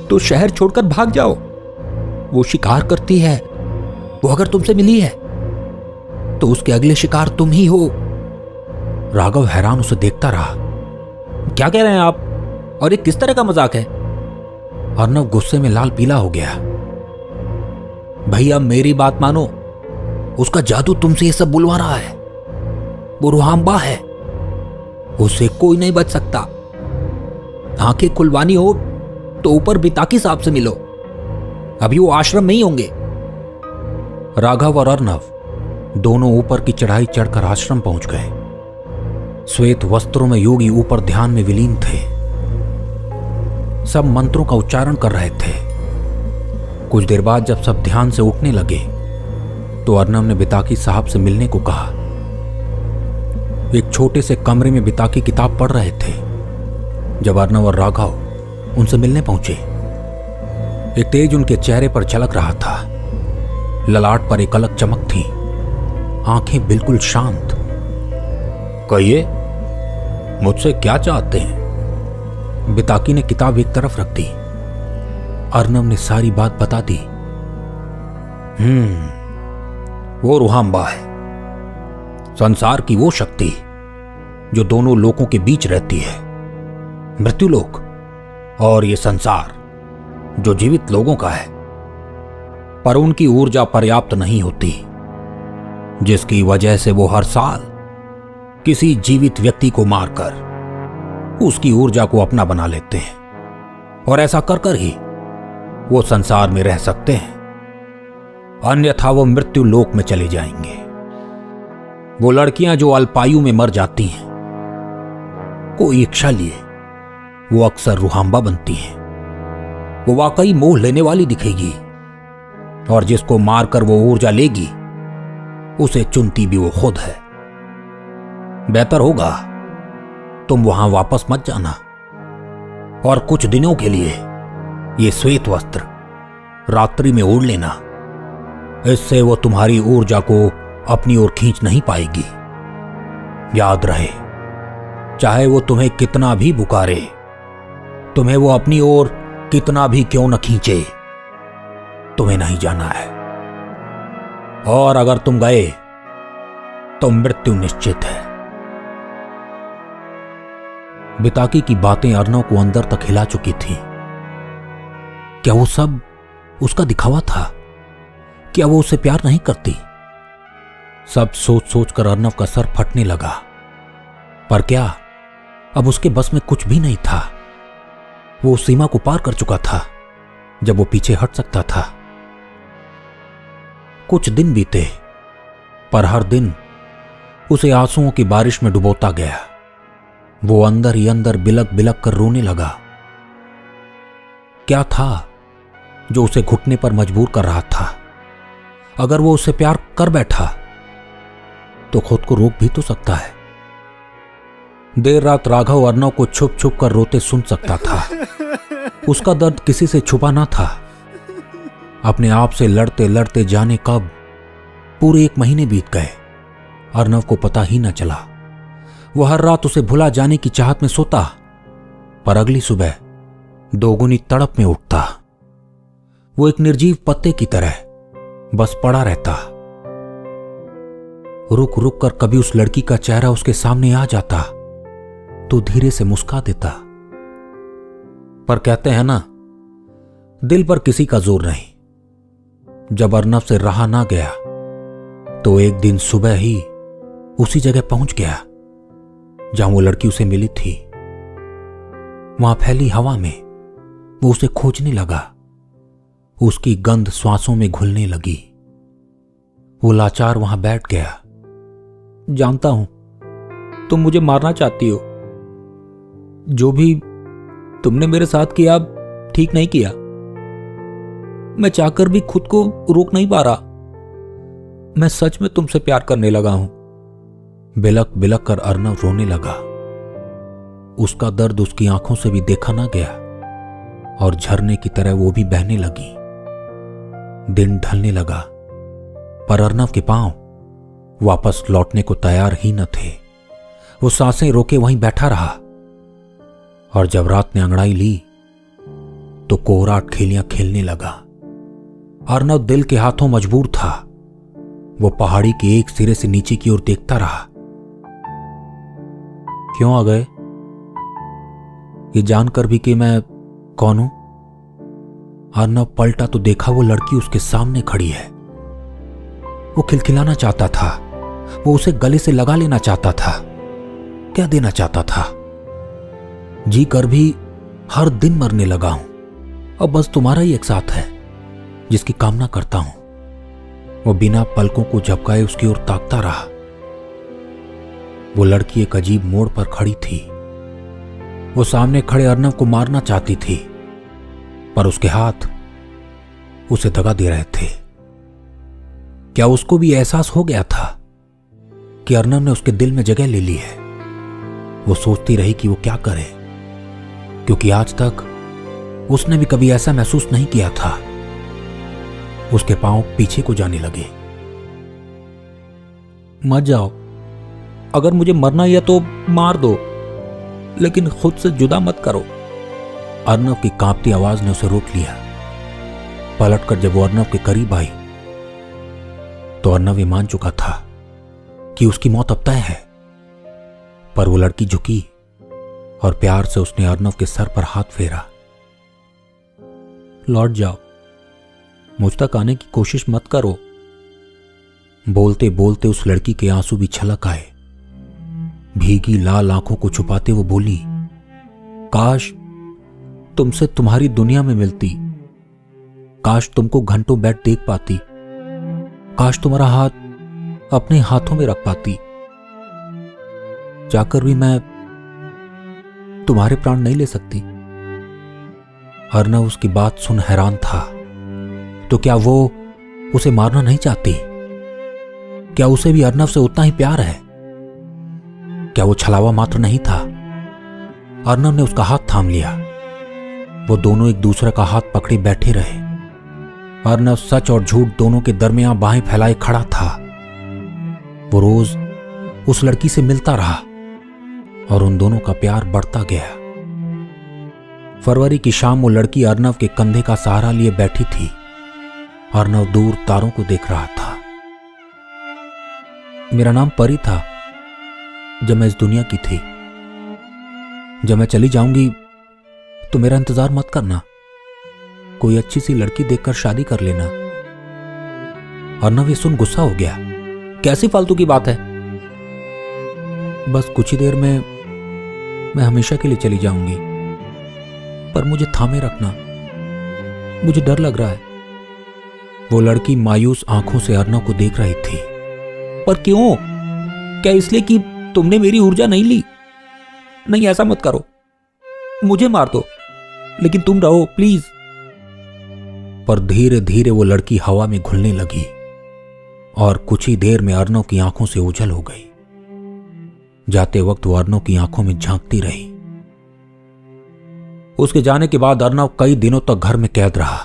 तो शहर छोड़कर भाग जाओ। वो शिकार करती है। वो अगर तुमसे मिली है तो उसके अगले शिकार तुम ही हो। राघव हैरान उसे देखता रहा। क्या कह रहे हैं आप? और ये किस तरह का मजाक है? अर्नव गुस्से में लाल पीला हो गया। भैया मेरी बात मानो, उसका जादू तुमसे ये सब बुलवा रहा है। वो रुहाम्बा है, उससे कोई नहीं बच सकता। आंखें खुलवानी हो तो ऊपर बिताकी साहब से मिलो, अभी वो आश्रम में ही होंगे। राघव और अर्नव दोनों ऊपर की चढ़ाई चढ़कर आश्रम पहुंच गए। श्वेत वस्त्रों में योगी ऊपर ध्यान में विलीन थे। सब मंत्रों का उच्चारण कर रहे थे। कुछ देर बाद जब सब ध्यान से उठने लगे तो अर्नव ने बिताकी साहब से मिलने को कहा। एक छोटे से कमरे में बिताकी किताब पढ़ रहे थे जब अर्नव और राघव उनसे मिलने पहुंचे। एक तेज उनके चेहरे पर झलक रहा था। ललाट पर एक अलग चमक थी, आंखें बिल्कुल शांत। कहिए, मुझसे क्या चाहते हैं? बिताकी ने किताब एक तरफ रख दी। अर्नव ने सारी बात बता दी। वो रुहाम्बा है, संसार की वो शक्ति जो दोनों लोकों के बीच रहती है, मृत्युलोक और ये संसार जो जीवित लोगों का है, पर उनकी ऊर्जा पर्याप्त नहीं होती, जिसकी वजह से वो हर साल किसी जीवित व्यक्ति को मारकर उसकी ऊर्जा को अपना बना लेते हैं और ऐसा कर कर ही वो संसार में रह सकते हैं, अन्यथा वो मृत्यु लोक में चले जाएंगे। वो लड़कियां जो अल्पायु में मर जाती हैं, कोई इच्छा लिए वो अक्सर रुहाम्बा बनती हैं। वो वाकई मोह लेने वाली दिखेगी और जिसको मारकर वो ऊर्जा लेगी उसे चुनती भी वो खुद है। बेहतर होगा तुम वहां वापस मत जाना और कुछ दिनों के लिए ये श्वेत वस्त्र रात्रि में ओढ़ लेना। इससे वो तुम्हारी ऊर्जा को अपनी ओर खींच नहीं पाएगी। याद रहे, चाहे वो तुम्हें कितना भी पुकारे, तुम्हें वो अपनी ओर कितना भी क्यों न खींचे, तुम्हें नहीं जाना है। और अगर तुम गए तो मृत्यु निश्चित है। बिताकी की बातें अर्नव को अंदर तक हिला चुकी थी। क्या वो सब उसका दिखावा था? क्या वो उसे प्यार नहीं करती? सब सोच सोच कर अर्नव का सर फटने लगा। पर क्या अब उसके बस में कुछ भी नहीं था? वो उस सीमा को पार कर चुका था जब वो पीछे हट सकता था। कुछ दिन बीते, पर हर दिन उसे आंसुओं की बारिश में डुबोता गया। वो अंदर ही अंदर बिलक बिलक कर रोने लगा। क्या था जो उसे घुटने पर मजबूर कर रहा था? अगर वो उससे प्यार कर बैठा तो खुद को रोक भी तो सकता है। देर रात राघव अर्नव को छुप छुप कर रोते सुन सकता था। उसका दर्द किसी से छुपा ना था। अपने आप से लड़ते लड़ते जाने कब पूरे 1 महीने बीत गए, अर्नव को पता ही न चला। वो हर रात उसे भुला जाने की चाहत में सोता, पर अगली सुबह दोगुनी तड़प में उठता। वो एक निर्जीव पत्ते की तरह बस पड़ा रहता। रुक रुक कर कभी उस लड़की का चेहरा उसके सामने आ जाता तो धीरे से मुस्कुरा देता। पर कहते हैं ना, दिल पर किसी का जोर नहीं। जब अर्नव से रहा ना गया तो एक दिन सुबह ही उसी जगह पहुंच गया जहां वो लड़की उसे मिली थी। वहां फैली हवा में वो उसे खोजने लगा, उसकी गंध श्वासों में घुलने लगी। वो लाचार वहां बैठ गया। जानता हूं तुम मुझे मारना चाहती हो। जो भी तुमने मेरे साथ किया ठीक नहीं किया। मैं चाहकर भी खुद को रोक नहीं पा रहा। मैं सच में तुमसे प्यार करने लगा हूं। बिलक बिलक कर अर्नव रोने लगा। उसका दर्द उसकी आंखों से भी देखा ना गया और झरने की तरह वो भी बहने लगी। दिन ढलने लगा पर अर्नव के पांव वापस लौटने को तैयार ही न थे। वो सांसें रोके वहीं बैठा रहा और जब रात ने अंगड़ाई ली तो कोहराट खेलियां खेलने लगा। अर्नव दिल के हाथों मजबूर था। वो पहाड़ी के एक सिरे से नीचे की ओर देखता रहा। क्यों आ गए? ये जानकर भी कि मैं कौन हूं? अर्नव पलटा तो देखा वो लड़की उसके सामने खड़ी है। वो खिलखिलाना चाहता था। वो उसे गले से लगा लेना चाहता था। क्या देना चाहता था? जी कर भी हर दिन मरने लगा हूं। अब बस तुम्हारा ही एक साथ है जिसकी कामना करता हूं। वो बिना पलकों को झपकाए उसकी ओर ताकता रहा। वो लड़की एक अजीब मोड़ पर खड़ी थी। वो सामने खड़े अर्नव को मारना चाहती थी पर उसके हाथ उसे दगा दे रहे थे। क्या उसको भी एहसास हो गया था कि अर्नव ने उसके दिल में जगह ले ली है? वो सोचती रही कि वो क्या करे, क्योंकि आज तक उसने भी कभी ऐसा महसूस नहीं किया था। उसके पांव पीछे को जाने लगे। मत जाओ। अगर मुझे मरना ही है तो मार दो, लेकिन खुद से जुदा मत करो। अर्नव की कांपती आवाज ने उसे रोक लिया। पलटकर जब वो अर्नव के करीब आई तो अर्नव ये मान चुका था कि उसकी मौत अब तय है। पर वो लड़की झुकी और प्यार से उसने अर्नव के सर पर हाथ फेरा। लौट जाओ, मुझ तक आने की कोशिश मत करो। बोलते बोलते उस लड़की के आंसू भी छलक आए। भीगी लाल आंखों को छुपाते वो बोली, काश तुमसे तुम्हारी दुनिया में मिलती। काश तुमको घंटों बैठ देख पाती। काश तुम्हारा हाथ अपने हाथों में रख पाती। जाकर भी मैं तुम्हारे प्राण नहीं ले सकती। अर्नव उसकी बात सुन हैरान था। तो क्या वो उसे मारना नहीं चाहती? क्या उसे भी अर्नव से उतना ही प्यार है? क्या वो छलावा मात्र नहीं था? अर्नव ने उसका हाथ थाम लिया। वो दोनों एक दूसरे का हाथ पकड़े बैठे रहे। अर्नव सच और झूठ दोनों के दरमियान बाहें फैलाए खड़ा था। वो रोज उस लड़की से मिलता रहा और उन दोनों का प्यार बढ़ता गया। फरवरी की शाम वो लड़की अर्नव के कंधे का सहारा लिए बैठी थी। अर्नव दूर तारों को देख रहा था। मेरा नाम परी था जब मैं इस दुनिया की थी। जब मैं चली जाऊंगी तो मेरा इंतजार मत करना। कोई अच्छी सी लड़की देखकर शादी कर लेना। अर्नव ये सुन गुस्सा हो गया। कैसी फालतू की बात है? बस कुछ ही देर में मैं हमेशा के लिए चली जाऊंगी, पर मुझे थामे रखना। मुझे डर लग रहा है। वो लड़की मायूस आंखों से अर्नव को देख रही थी। पर क्यों? क्या इसलिए कि तुमने मेरी ऊर्जा नहीं ली? नहीं, ऐसा मत करो। मुझे मार दो, लेकिन तुम रहो प्लीज। पर धीरे धीरे वो लड़की हवा में घुलने लगी और कुछ ही देर में अर्नव की आंखों से ओझल हो गई। जाते वक्त वो अर्नव की आंखों में झांकती रही। उसके जाने के बाद अर्नव कई दिनों तक घर में कैद रहा।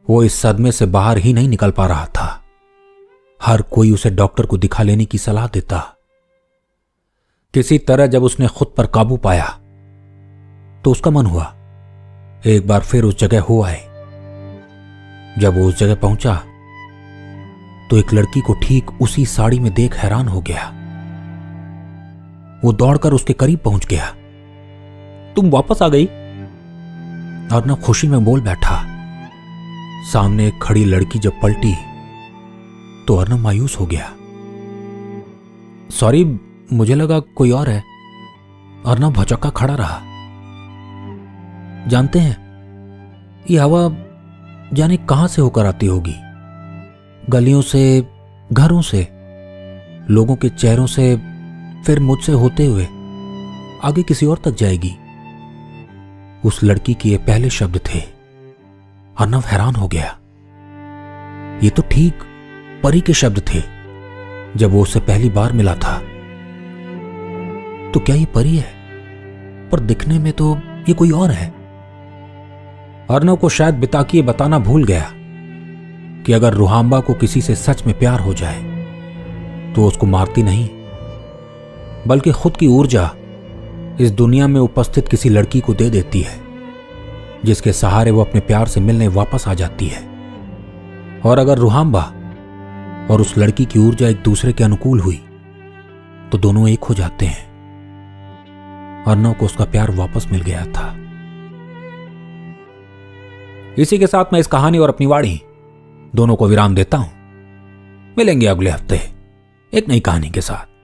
वो इस सदमे से बाहर ही नहीं निकल पा रहा था। हर कोई उसे डॉक्टर को दिखा लेने की सलाह देता। किसी तरह जब उसने खुद पर काबू पाया तो उसका मन हुआ एक बार फिर उस जगह हो आए। जब वो उस जगह पहुंचा तो एक लड़की को ठीक उसी साड़ी में देख हैरान हो गया। वो दौड़कर उसके करीब पहुंच गया। तुम वापस आ गई? अर्नव खुशी में बोल बैठा। सामने एक खड़ी लड़की जब पलटी तो अर्नव मायूस हो गया। सॉरी, मुझे लगा कोई और है। अर्नव भौचक्का खड़ा रहा। जानते हैं, ये हवा जाने कहां से होकर आती होगी, गलियों से, घरों से, लोगों के चेहरों से, फिर मुझसे होते हुए आगे किसी और तक जाएगी। उस लड़की के ये पहले शब्द थे। अर्नव हैरान हो गया। ये तो ठीक परी के शब्द थे जब वो उससे पहली बार मिला था। तो क्या ये परी है? पर दिखने में तो ये कोई और है। अर्नव को शायद बिताकिए बताना भूल गया कि अगर रुहाम्बा को किसी से सच में प्यार हो जाए तो उसको मारती नहीं, बल्कि खुद की ऊर्जा इस दुनिया में उपस्थित किसी लड़की को दे देती है, जिसके सहारे वो अपने प्यार से मिलने वापस आ जाती है। और अगर रुहाम्बा और उस लड़की की ऊर्जा एक दूसरे के अनुकूल हुई तो दोनों एक हो जाते हैं। अर्नव को उसका प्यार वापस मिल गया था। इसी के साथ मैं इस कहानी और अपनी वाणी दोनों को विराम देता हूं। मिलेंगे अगले हफ्ते एक नई कहानी के साथ।